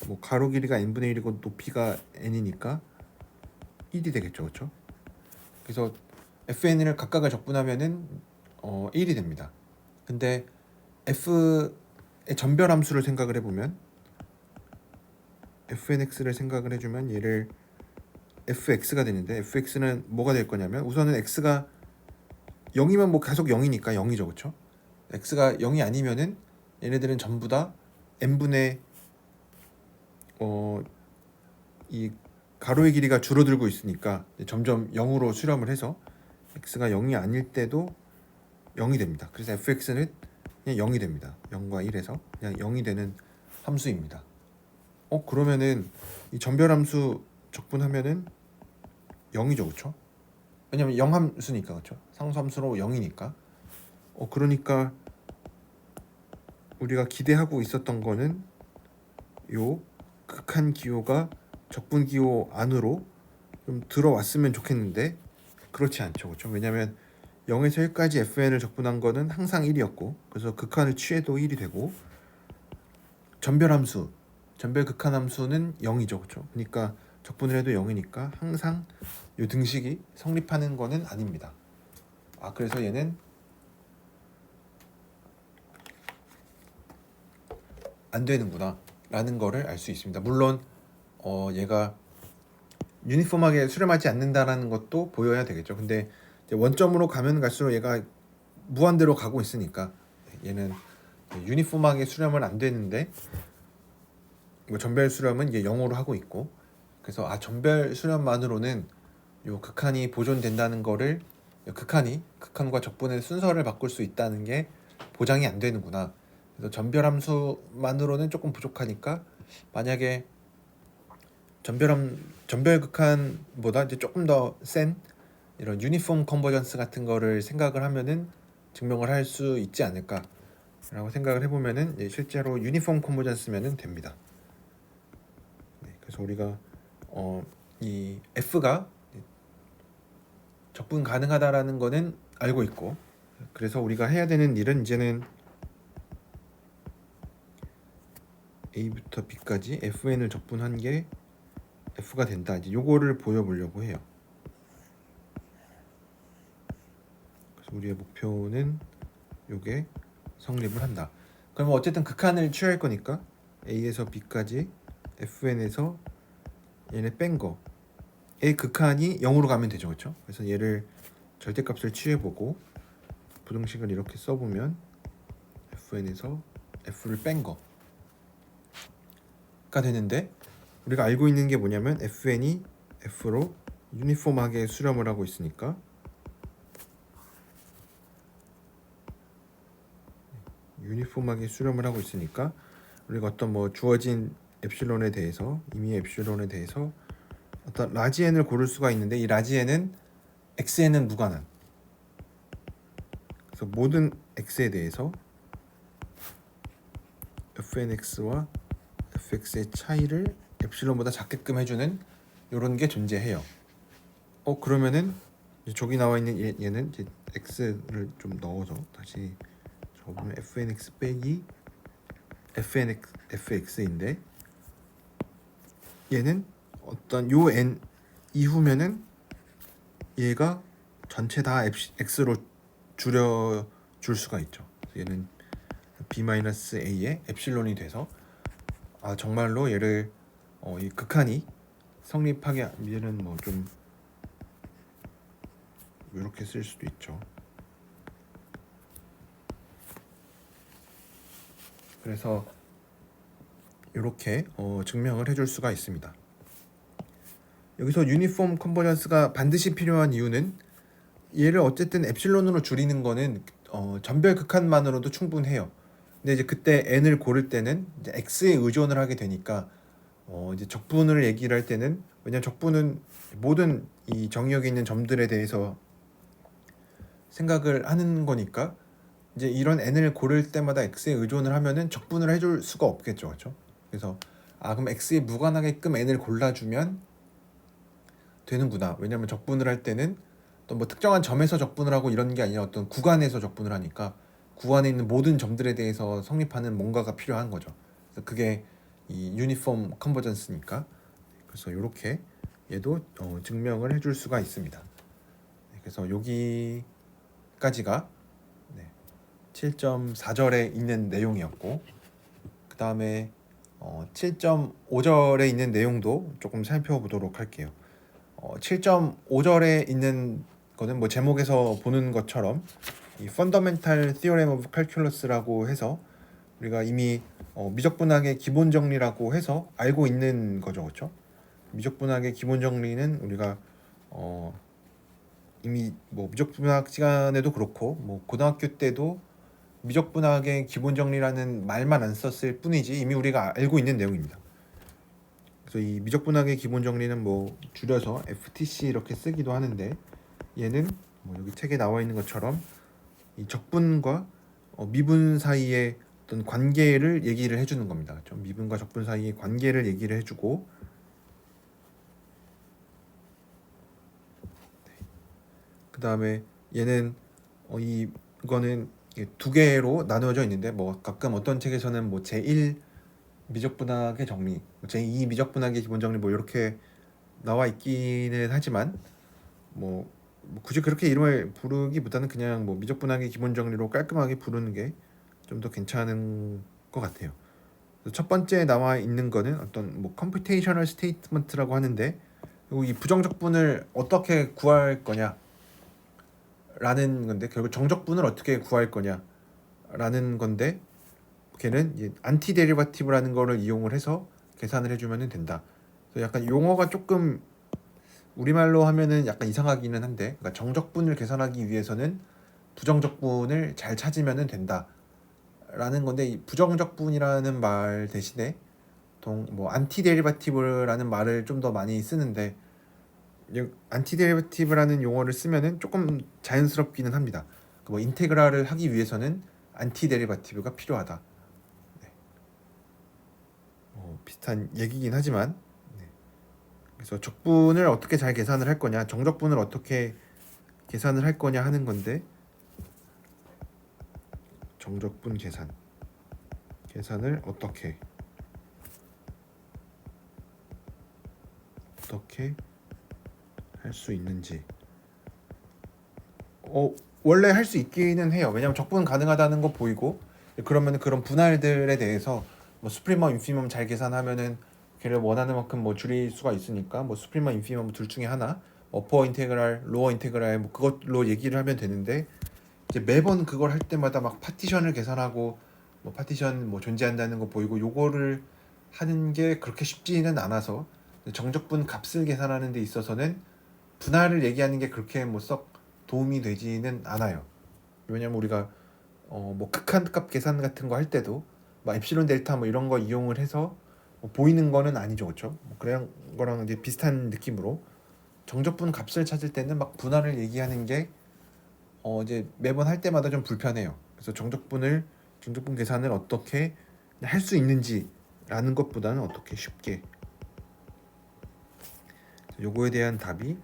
뭐 가로 길이가 n분의 1이고 높이가 n이니까 1이 되겠죠. 그렇죠? 그래서 fn을 각각을 적분하면은 1이 됩니다. 근데 f의 전별 함수를 생각을 해보면 fnx를 생각을 해주면 얘를 fx가 되는데 fx는 뭐가 될 거냐면 우선은 x가 0이면 뭐 계속 0이니까 0이죠. 그렇죠? x가 0이 아니면은 얘네들은 전부 다 n분의 이 가로의 길이가 줄어들고 있으니까 점점 0으로 수렴을 해서 x가 0이 아닐 때도 0이 됩니다. 그래서 fx는 그냥 0이 됩니다. 0과 1에서 그냥 0이 되는 함수입니다. 그러면은 이 전별 함수 적분하면은 0이죠. 그렇죠? 왜냐면 0 함수니까. 그렇죠? 상수 함수로 0이니까. 그러니까 우리가 기대하고 있었던 거는 요 극한 기호가 적분 기호 안으로 좀 들어왔으면 좋겠는데 그렇지 않죠. 그렇죠? 왜냐면 0에서 1까지 fn을 적분한 거는 항상 1이었고 그래서 극한을 취해도 1이 되고 전별 극한 함수는 0이죠. 그렇죠? 그러니까 적분을 해도 0이니까 항상 이 등식이 성립하는 거는 아닙니다. 그래서 얘는 안 되는구나 라는 거를 알 수 있습니다. 물론 얘가 유니폼하게 수렴하지 않는다라는 것도 보여야 되겠죠. 근데 원점으로 가면 갈수록 얘가 무한대로 가고 있으니까 얘는 유니폼하게 수렴은 안 되는데 전별 수렴은 이게 0으로 하고 있고 그래서 전별 수렴만으로는 요 극한이 보존된다는 거를 극한과 적분의 순서를 바꿀 수 있다는 게 보장이 안 되는구나. 그래서 전별 함수만으로는 조금 부족하니까 만약에 전별 극한보다 이제 조금 더 센 이런 유니폼 컨버전스 같은 거를 생각을 하면은 증명을 할 수 있지 않을까라고 생각을 해보면은 실제로 유니폼 컨버전스면은 됩니다. 그래서 우리가 이 f가 적분 가능하다라는 거는 알고 있고 그래서 우리가 해야 되는 일은 이제는 a부터 b까지 fn을 적분한 게 f가 된다. 이제 요거를 보여보려고 해요. 그래서 우리의 목표는 요게 성립을 한다. 그러면 어쨌든 극한을 취할 거니까 a에서 b까지 fn에서 얘네 뺀 거의 극한이 0으로 가면 되죠. 그렇죠? 그래서 얘를 절대값을 취해보고 부등식을 이렇게 써보면 fn에서 f를 뺀 거가 되는데 우리가 알고 있는 게 뭐냐면 fn이 f로 유니폼하게 수렴을 하고 있으니까 우리가 어떤 뭐 주어진 엡실론에 대해서 어떤 라지 n을 고를 수가 있는데 이 라지 n은 x에는 무관한 그래서 모든 x에 대해서 fnx와 fx의 차이를 엡실론보다 작게끔 해주는 이런 게 존재해요. 그러면은 저기 나와 있는 얘는 이제 x를 좀 넣어서 다시 적으면 fnx 빼기 fx인데 얘는 어떤 요 n 이후면은 얘가 전체 다 x로 줄여 줄 수가 있죠. 얘는 b-a의 엡실론이 돼서 정말로 얘를 이 극한이 성립하게, 얘는 뭐 좀 이렇게 쓸 수도 있죠. 그래서 이렇게 증명을 해줄 수가 있습니다. 여기서 유니폼 컨버전스가 반드시 필요한 이유는 얘를 어쨌든 엡실론으로 줄이는 거는 전별 극한만으로도 충분해요. 근데 이제 그때 n을 고를 때는 이제 x에 의존을 하게 되니까 이제 적분을 얘기를 할 때는, 왜냐면 적분은 모든 이 정의역에 있는 점들에 대해서 생각을 하는 거니까 이제 이런 n을 고를 때마다 x에 의존을 하면은 적분을 해줄 수가 없겠죠, 그렇죠? 그래서 그럼 x에 무관하게끔 n을 골라주면 되는구나. 왜냐면 적분을 할 때는 또 뭐 특정한 점에서 적분을 하고 이런 게 아니라 어떤 구간에서 적분을 하니까 구간에 있는 모든 점들에 대해서 성립하는 뭔가가 필요한 거죠. 그래서 그게 이 유니폼 컨버전스니까. 그래서 이렇게 얘도 증명을 해줄 수가 있습니다. 그래서 여기까지가 7.4절에 있는 내용이었고, 그 다음에 7.5절에 있는 내용도 조금 살펴보도록 할게요. 7.5절에 있는 거는 뭐 제목에서 보는 것처럼 이 Fundamental Theorem of Calculus라고 해서 우리가 이미 미적분학의 기본 정리라고 해서 알고 있는 거죠, 그렇죠? 미적분학의 기본 정리는 우리가 이미 뭐 미적분학 시간에도 그렇고 뭐 고등학교 때도 미적분학의 기본 정리라는 말만 안 썼을 뿐이지 이미 우리가 알고 있는 내용입니다. 그래서 이 미적분학의 기본 정리는 뭐 줄여서 FTC 이렇게 쓰기도 하는데, 얘는 뭐 여기 책에 나와 있는 것처럼 이 적분과 미분 사이의 어떤 관계를 얘기를 해주는 겁니다. 좀 미분과 적분 사이의 관계를 얘기를 해주고, 그 다음에 얘는 이거는 두 개로 나누어져 있는데, 뭐 가끔 어떤 책에서는 뭐 제1 미적분학의 정리, 제2 미적분학의 기본 정리 뭐 이렇게 나와 있기는 하지만 뭐 굳이 그렇게 이름을 부르기보다는 그냥 뭐 미적분학의 기본 정리로 깔끔하게 부르는 게 좀 더 괜찮은 것 같아요. 첫 번째 나와 있는 거는 어떤 뭐 computational statement라고 하는데, 그리고 이 부정적분을 어떻게 구할 거냐라는 건데, 결국 정적분을 어떻게 구할 거냐라는 건데, 걔는 안티 데리바티브라는 거를 이용을 해서 계산을 해주면 된다. 그래서 약간 용어가 조금 우리말로 하면은 약간 이상하기는 한데, 그러니까 정적분을 계산하기 위해서는 부정적분을 잘 찾으면 된다라는 건데, 이 부정적분이라는 말 대신에 뭐 안티 데리바티브라는 말을 좀 더 많이 쓰는데, 안티 데리바티브라는 용어를 쓰면은 조금 자연스럽기는 합니다. 뭐 인테그랄을 하기 위해서는 안티 데리바티브가 필요하다. 비슷한 얘기긴 하지만, 그래서 적분을 어떻게 잘 계산을 할 거냐, 정적분을 어떻게 계산을 할 거냐 하는 건데, 정적분 계산을 어떻게 할 수 있는지, 원래 할 수 있기는 해요. 왜냐하면 적분 가능하다는 거 보이고, 그러면 그런 분할들에 대해서 뭐 수프리머 인피멈 잘 계산하면은 걔를 원하는 만큼 뭐 줄일 수가 있으니까, 뭐 수프리머 인피멈 둘 중에 하나, 어퍼 인테그랄, 로어 인테그랄 뭐 그것로 얘기를 하면 되는데, 이제 매번 그걸 할 때마다 막 파티션을 계산하고 뭐 파티션 뭐 존재한다는 거 보이고 요거를 하는 게 그렇게 쉽지는 않아서, 정적분 값을 계산하는 데 있어서는 분할을 얘기하는 게 그렇게 뭐 썩 도움이 되지는 않아요. 왜냐면 우리가 뭐 극한값 계산 같은 거 할 때도 막 엡실론 델타 뭐 이런 거 이용을 해서 뭐 보이는 거는 아니죠, 그렇죠? 뭐 그런 거랑 이제 비슷한 느낌으로 정적분 값을 찾을 때는 막 분할을 얘기하는 게 이제 매번 할 때마다 좀 불편해요. 그래서 정적분 계산을 어떻게 할 수 있는지라는 것보다는 어떻게 쉽게, 요거에 대한 답이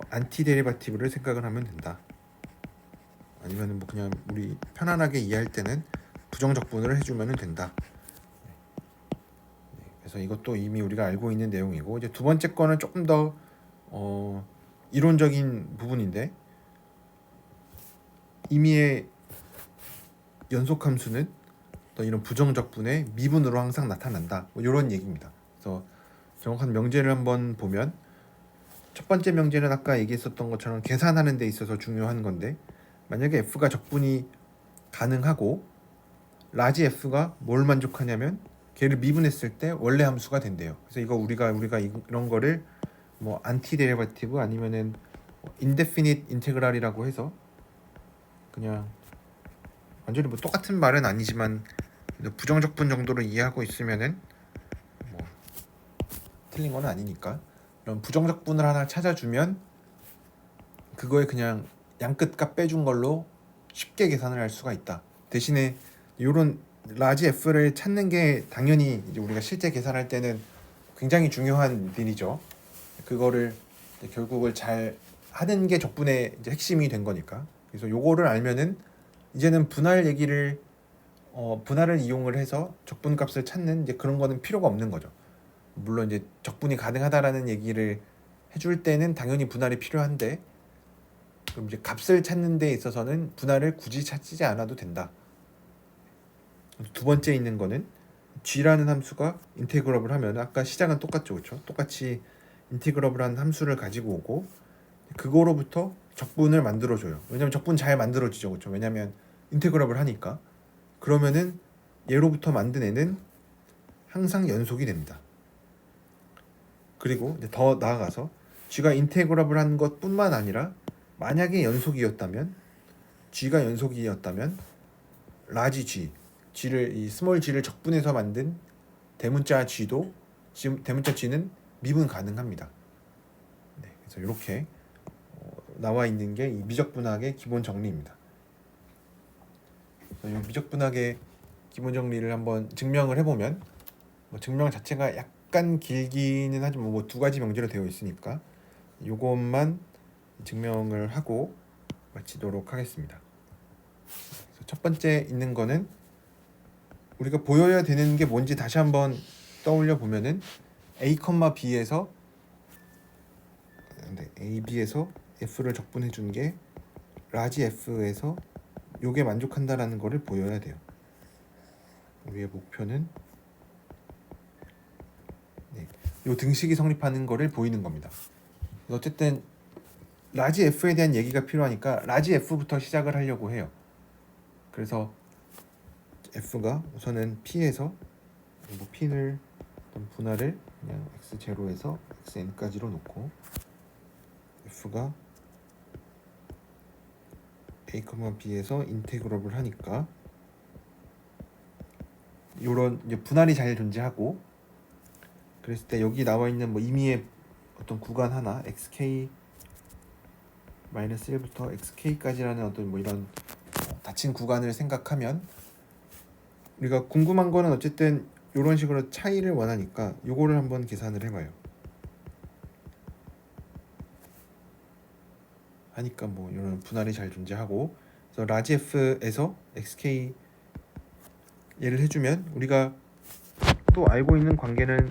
안티 데리바티브를 생각을 하면 된다. 아니면 뭐 그냥 우리 편안하게 이해할 때는 부정적분을 해주면 된다. 그래서 이것도 이미 우리가 알고 있는 내용이고, 이제 두 번째 거는 조금 더 이론적인 부분인데, 임의의 연속 함수는 어떤 이런 부정적분의 미분으로 항상 나타난다. 뭐 이런 얘기입니다. 그래서 정확한 명제를 한번 보면 첫 번째 명제는 아까 얘기했었던 것처럼 계산하는 데 있어서 중요한 건데 만약에 f가 적분이 가능하고 라지 f가 뭘 만족하냐면 걔를 미분했을 때 원래 함수가 된대요. 그래서 이거 우리가 이런 거를 뭐 안티 데리바티브 아니면은 인데피니트 인테그랄이라고 해서 그냥 완전히 뭐 똑같은 말은 아니지만 부정적분 정도로 이해하고 있으면은 뭐 틀린 건 아니니까 이런 부정적분을 하나 찾아주면 그거에 그냥 양끝값 빼준 걸로 쉽게 계산을 할 수가 있다. 대신에 이런 라지 f를 찾는 게 당연히 이제 우리가 실제 계산할 때는 굉장히 중요한 일이죠. 그거를 결국을 잘 하는 게 적분의 이제 핵심이 된 거니까. 그래서 요거를 알면은 이제는 분할을 이용을 해서 적분값을 찾는 이제 그런 거는 필요가 없는 거죠. 물론 이제 적분이 가능하다라는 얘기를 해줄 때는 당연히 분할이 필요한데 그럼 이제 값을 찾는 데 있어서는 분할을 굳이 찾지 않아도 된다. 두 번째 있는 거는 g라는 함수가 인테그러블 하면 아까 시작은 똑같죠, 그렇죠? 똑같이 인테그러블 한 함수를 가지고 오고 그거로부터 적분을 만들어줘요. 왜냐면 적분 잘 만들어지죠, 그렇죠? 왜냐면 인테그러블 하니까. 그러면은 얘로부터 만든 애는 항상 연속이 됩니다. 그리고 이제 더 나아가서 g가 인테그러블 한 것뿐만 아니라 만약에 연속이었다면 g가 연속이었다면 라지 g를 이 스몰 g를 적분해서 만든 대문자 g도 지금 대문자 g는 미분 가능합니다. 네, 그래서 이렇게 나와 있는 게 이 미적분학의 기본 정리입니다. 이 미적분학의 기본 정리를 한번 증명을 해보면 뭐 증명 자체가 약간 길기는 하지만 뭐 두 가지 명제로 되어 있으니까 이것만 증명을 하고 마치도록 하겠습니다. 그래서 첫 번째 있는 거는 우리가 보여야 되는 게 뭔지 다시 한번 떠올려 보면은 a, b에서 a, b에서 f를 적분해 준 게 라지 f에서 요게 만족한다라는 거를 보여야 돼요. 우리의 목표는 요 등식이 성립하는 거를 보이는 겁니다. 어쨌든 라지 f에 대한 얘기가 필요하니까 라지 f부터 시작을 하려고 해요. 그래서 f가 우선은 p에서 뭐 p를 분할을 그냥 x0에서 xn까지로 놓고 f가 a, b에서 인테그러블 하니까 요런 이제 분할이 잘 존재하고 그랬을 때 여기 나와 있는 뭐 임의의 어떤 구간 하나 xk -1부터 xk까지라는 어떤 뭐 이런 닫힌 구간을 생각하면 우리가 궁금한 거는 어쨌든 이런 식으로 차이를 원하니까 요거를 한번 계산을 해봐요. 하니까 뭐 이런 분할이 잘 존재하고 그래서 라지 f에서 xk 얘를 해주면 우리가 또 알고 있는 관계는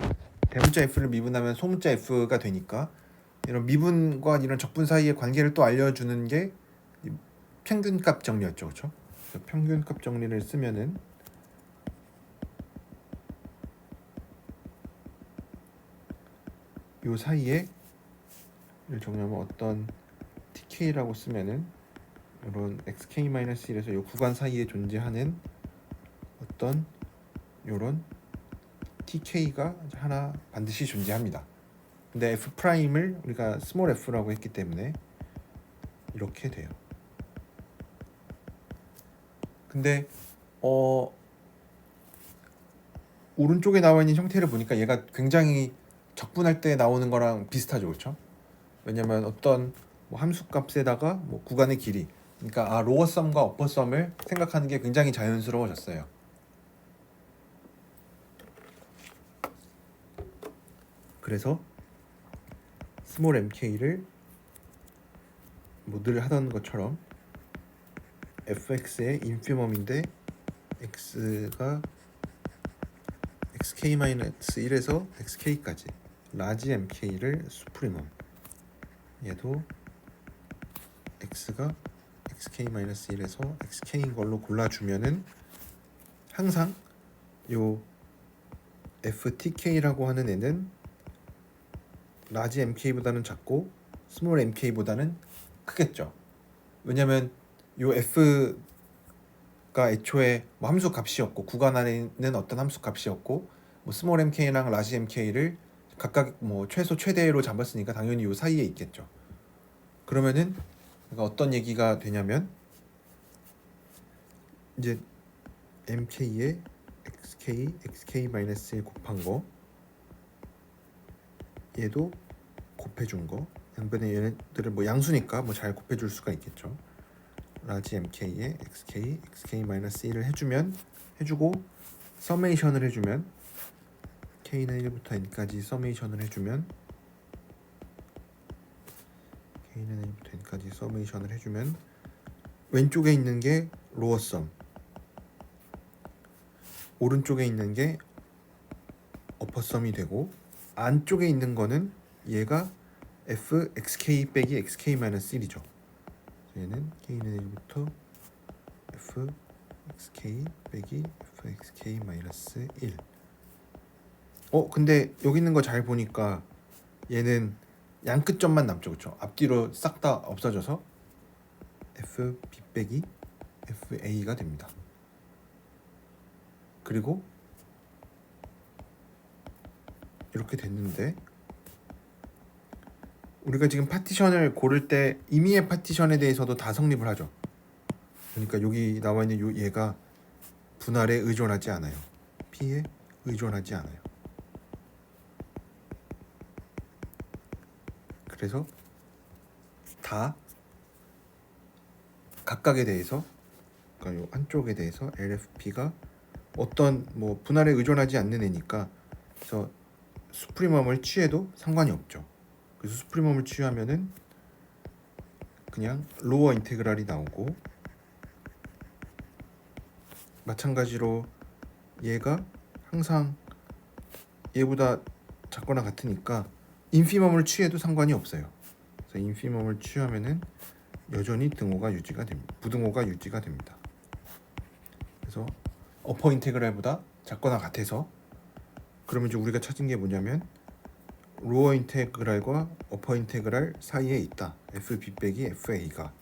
대문자 f를 미분하면 소문자 f가 되니까 이런 미분과 이런 적분 사이의 관계를 또 알려주는 게 평균값 정리였죠, 그렇죠? 평균값 정리를 쓰면은 요 사이에 를 정리하면 어떤 tk라고 쓰면은 이런 xk-1에서 요 구간 사이에 존재하는 어떤 요런 tk가 하나 반드시 존재합니다. 근데 f'을 우리가 스몰 f라고 했기 때문에 이렇게 돼요. 근데 오른쪽에 나와 있는 형태를 보니까 얘가 굉장히 적분할 때 나오는 거랑 비슷하죠, 그렇죠? 왜냐면 어떤 뭐 함수값에다가 뭐 구간의 길이, 그러니까 로어 썸과 어퍼 썸을 생각하는 게 굉장히 자연스러워졌어요. 그래서 스몰 mk를 뭐 늘 하던 것처럼 fx의 인피멈인데 x가 xk-1에서 xk까지 라지 mk를 수프리멈 얘도 x가 xk-1에서 xk인 걸로 골라주면은 항상 요 FTK라고 하는 애는 라지 MK보다는 작고 스몰 MK보다는 크겠죠. 왜냐면 요 F가 애초에 뭐 함수 값이었고 구간 안에 있는 어떤 함수 값이었고 뭐 스몰 MK랑 라지 MK를 각각 뭐 최소 최대로 잡았으니까 당연히 요 사이에 있겠죠. 그러면은 어떤 얘기가 되냐면 이제 MK에 xk-1 곱한 거 얘도 곱해준 거 양변에 얘네들을 뭐 양수니까 뭐 잘 곱해줄 수가 있겠죠. 라지 MK에 xk-1을 해주고 서메이션을 해주면 k는 1부터 n까지 서메이션을 해주면 k는 1부터 n까지 서메이션을 해주면 왼쪽에 있는 게 로어썸, 오른쪽에 있는 게 어퍼썸이 되고 안쪽에 있는 거는 얘가 f xk 빼기 xk-1이죠. 얘는 k는 1부터 f xk 빼기 f xk-1. 근데 여기 있는 거 잘 보니까 얘는 양 끝점만 남죠, 그렇죠? 앞뒤로 싹 다 없어져서 fb 빼기 fa가 됩니다. 그리고 이렇게 됐는데 우리가 지금 파티션을 고를 때 임의의 파티션에 대해서도 다 성립을 하죠. 그러니까 여기 나와 있는 요 얘가 분할에 의존하지 않아요. P에 의존하지 않아요. 그래서 다 각각에 대해서 그러니까 요 한쪽에 대해서 LFP가 어떤 뭐 분할에 의존하지 않는 애니까 그래서 수프리멈을 취해도 상관이 없죠. 그래서 수프리멈을 취하면은 그냥 로어 인테그랄이 나오고 마찬가지로 얘가 항상 얘보다 작거나 같으니까 인피멈을 취해도 상관이 없어요. 그래서 인피멈을 취하면은 여전히 등호가 유지가 됩니다. 부등호가 유지가 됩니다. 그래서 어퍼 인테그랄보다 작거나 같아서 그러면 이제 우리가 찾은 게 뭐냐면 로어 인테그랄과 어퍼 인테그랄 사이에 있다. fb 빼기 fa가.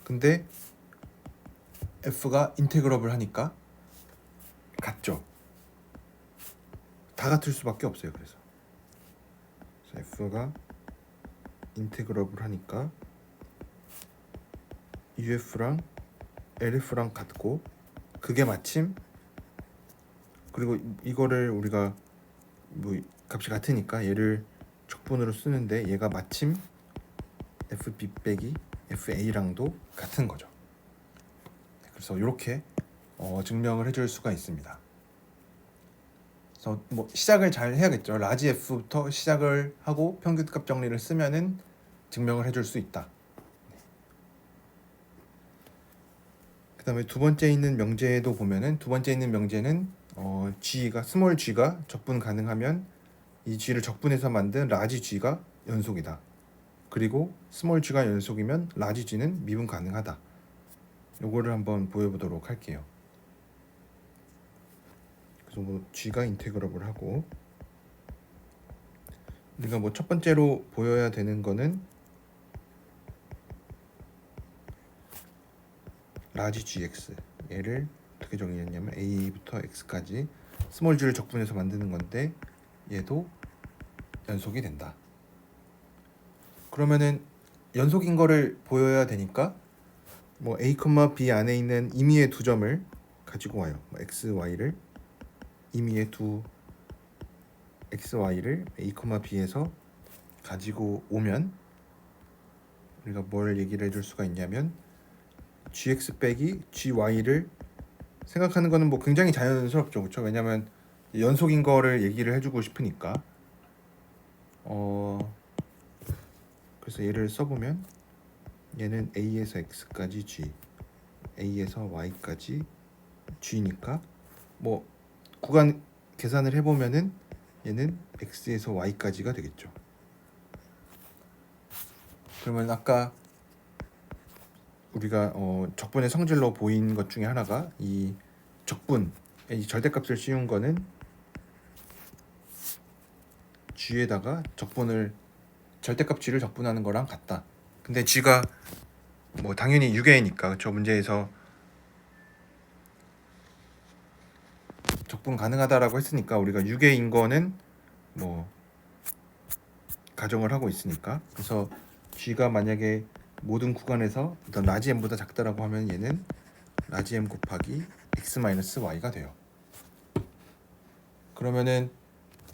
근데 f가 인테그러블 하니까 같죠. 다 같을 수밖에 없어요. 그래서 f가 인테그러블 하니까 uf랑 lf랑 같고 그게 마침 그리고 이거를 우리가 뭐 값이 같으니까 얘를 적분으로 쓰는데 얘가 마침 fb 빼기 fa랑도 같은 거죠. 그래서 이렇게 증명을 해줄 수가 있습니다. 그래서 뭐 시작을 잘 해야겠죠. 라지 f부터 시작을 하고 평균값 정리를 쓰면은 증명을 해줄 수 있다. 그다음에 두 번째 있는 명제도 보면은 두 번째 있는 명제는 g가 스몰 g가 적분 가능하면 이 g를 적분해서 만든 라지 g가 연속이다. 그리고 스몰 g가 연속이면 라지 g는 미분 가능하다. 요거를 한번 보여보도록 할게요. 그래서 뭐 g가 인테그러블 하고 우리가 뭐 첫 번째로 보여야 되는 거는 라지 gx 얘를 어떻게 정의했냐면 a부터 x까지 스몰 g를 적분해서 만드는 건데 얘도 연속이 된다. 그러면은 연속인 거를 보여야 되니까 뭐 a, b 안에 있는 임의의 두 점을 가지고 와요. 뭐 x, y를 임의의 두 x, y를 a, b에서 가지고 오면 우리가 뭘 얘기를 해줄 수가 있냐면 gx 빼기 gy를 생각하는 거는 뭐 굉장히 자연스럽죠, 그렇죠? 왜냐면 연속인 거를 얘기를 해주고 싶으니까. 그래서 얘를 써보면 얘는 a에서 x까지 g, a에서 y까지 g니까 뭐 구간 계산을 해보면은 얘는 x에서 y까지가 되겠죠. 그러면 아까 우리가 적분의 성질로 보인 것 중에 하나가 이 적분, 이 절대값을 씌운 거는 g에다가 적분을 절대값 g를 적분하는 거랑 같다. 근데 g가 뭐 당연히 6A니까 저 문제에서 적분 가능하다라고 했으니까 우리가 6A인 거는 뭐 가정을 하고 있으니까, 그래서 g가 만약에 모든 구간에서 어떤 라지 m보다 작다라고 하면 얘는 라지 m 곱하기 x-y가 돼요. 그러면은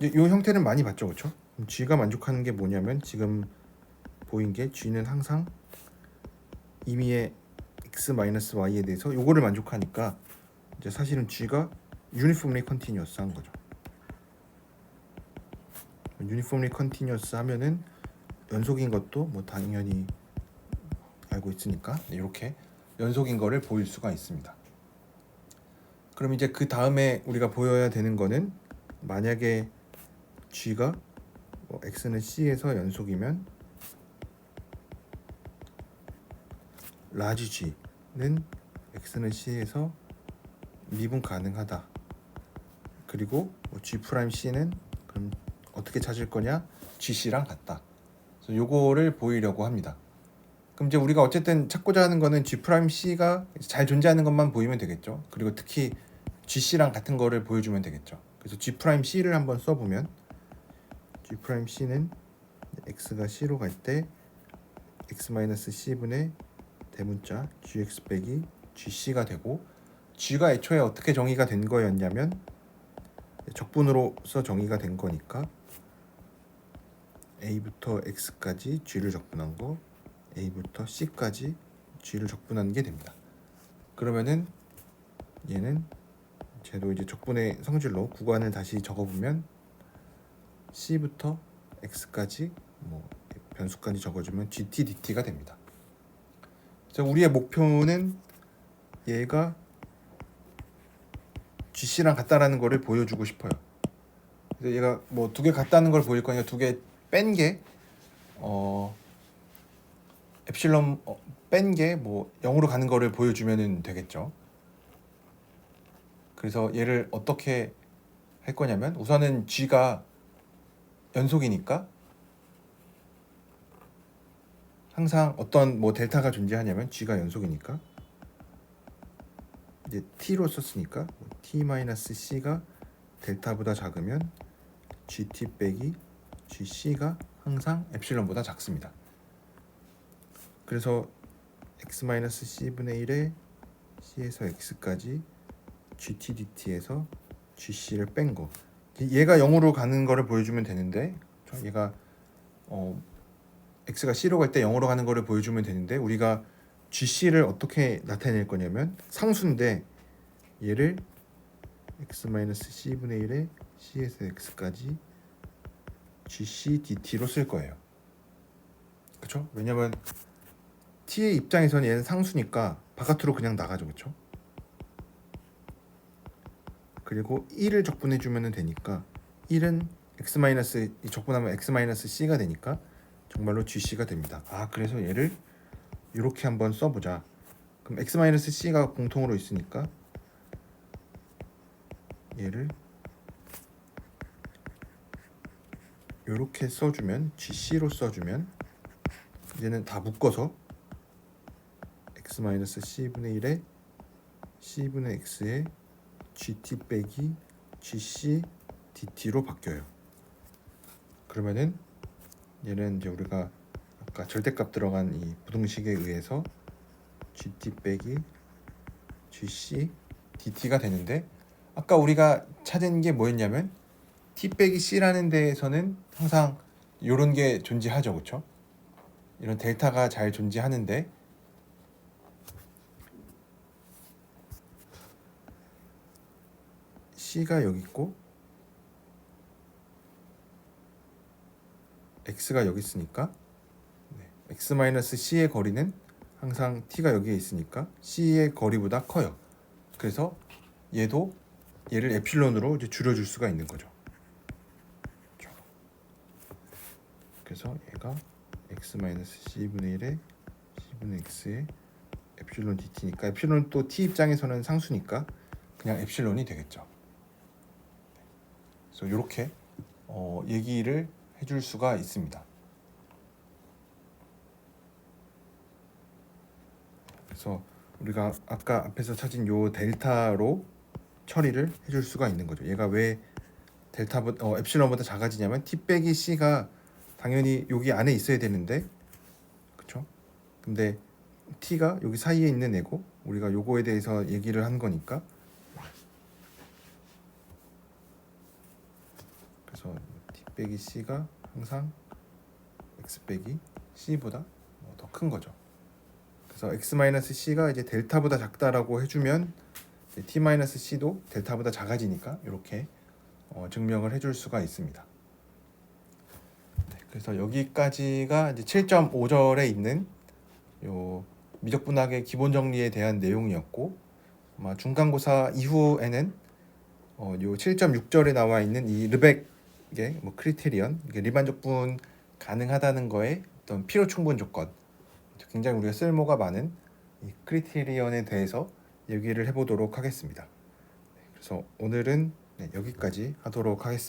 이 형태는 많이 봤죠, 그렇죠? g가 만족하는 게 뭐냐면 지금 보인 게 g는 항상 임의의 x-y에 대해서 요거를 만족하니까 이제 사실은 g가 uniformly continuous 한 거죠. uniformly continuous 하면은 연속인 것도 뭐 당연히 알고 있으니까 이렇게 연속인 거를 보일 수가 있습니다. 그럼 이제 그 다음에 우리가 보여야 되는 거는 만약에 g가 x는 c에서 연속이면 라지 g는 x는 c에서 미분 가능하다. 그리고 g 프라임 c는 그럼 어떻게 찾을 거냐? gc랑 같다. 그래서 요거를 보이려고 합니다. 그럼 이제 우리가 어쨌든 찾고자 하는 거는 g 프라임 c가 잘 존재하는 것만 보이면 되겠죠. 그리고 특히 gc랑 같은 거를 보여주면 되겠죠. 그래서 g 프라임 c를 한번 써보면 g 프라임 c는 x가 c로 갈 때 x-c분의 대문자 gx 빼기 gc가 되고, g가 애초에 어떻게 정의가 된 거였냐면 적분으로서 정의가 된 거니까 a부터 x까지 g를 적분한 거, a부터 c까지 g를 적분하는 게 됩니다. 그러면은 얘는 쟤도 이제 적분의 성질로 구간을 다시 적어보면 c부터 x까지 뭐 변수까지 적어주면 gt dt가 됩니다. 그래서 우리의 목표는 얘가 gc랑 같다라는 거를 보여주고 싶어요. 그래서 얘가 뭐 두 개 같다는 걸 보일 거니까 두 개 뺀 게 엡실론 뺀 게 뭐 0으로 가는 거를 보여주면 되겠죠. 그래서 얘를 어떻게 할 거냐면 우선은 g가 연속이니까 항상 어떤 뭐 델타가 존재하냐면 g가 연속이니까 이제 t로 썼으니까 t-c가 델타보다 작으면 gt 빼기 gc가 항상 엡실론보다 작습니다. 그래서 x-c분의 1에 c에서 x까지 gt dt에서 gc를 뺀 거, 얘가 0으로 가는 거를 보여주면 되는데 얘가 x가 c로 갈 때 0으로 가는 거를 보여주면 되는데 우리가 gc를 어떻게 나타낼 거냐면 상수인데 얘를 x-c분의 1에 c에서 x까지 gc dt로 쓸 거예요. 그렇죠? 왜냐면 t의 입장에서는 얘는 상수니까 바깥으로 그냥 나가죠. 그렇죠? 그리고 1을 적분해 주면 되니까 1은 x- 적분하면 x-c가 되니까 정말로 gc가 됩니다. 그래서 얘를 이렇게 한번 써보자. 그럼 x-c가 공통으로 있으니까 얘를 이렇게 써주면 gc로 써주면 얘는 다 묶어서 x-c분의 1에 c분의 x에 gt 빼기 gc dt로 바뀌어요. 그러면은 얘는 이제 우리가 아까 절대값 들어간 이 부등식에 의해서 gt 빼기 gc dt가 되는데 아까 우리가 찾은 게 뭐였냐면 t 빼기 c라는 데에서는 항상 이런 게 존재하죠, 그렇죠? 이런 델타가 잘 존재하는데 c가 여기 있고 x가 여기 있으니까 x-c의 거리는 항상 t가 여기에 있으니까 c의 거리보다 커요. 그래서 얘를 에필론으로 이제 줄여줄 수가 있는 거죠. 그래서 얘가 x-c분의 1에 c분의 x에 엡실론 dt니까 엡실론 또 t 입장에서는 상수니까 그냥 엡실론이 되겠죠. 그래서 이렇게 얘기를 해줄 수가 있습니다. 그래서 우리가 아까 앞에서 찾은 요 델타로 처리를 해줄 수가 있는 거죠. 얘가 왜 엡실론보다 작아지냐면 t 빼기 c가 당연히 여기 안에 있어야 되는데, 그렇죠? 근데 t가 여기 사이에 있는 애고 우리가 요거에 대해서 얘기를 한 거니까, 그래서 t 빼기 c가 항상 x 빼기 c보다 더 큰 거죠. 그래서 x-c가 이제 델타보다 작다라고 해주면 t-c도 델타보다 작아지니까 이렇게 증명을 해줄 수가 있습니다. 네, 그래서 여기까지가 이제 7.5절에 있는 요 미적분학의 기본 정리에 대한 내용이었고, 아마 중간고사 이후에는 요 7.6절에 나와 있는 이 르벡의 크리테리언, 이게 리만족분 가능하다는 거에 어떤 필요 충분 조건, 굉장히 우리가 쓸모가 많은 이 크리테리언에 대해서 얘기를 해보도록 하겠습니다. 그래서 오늘은 여기까지 하도록 하겠습니다.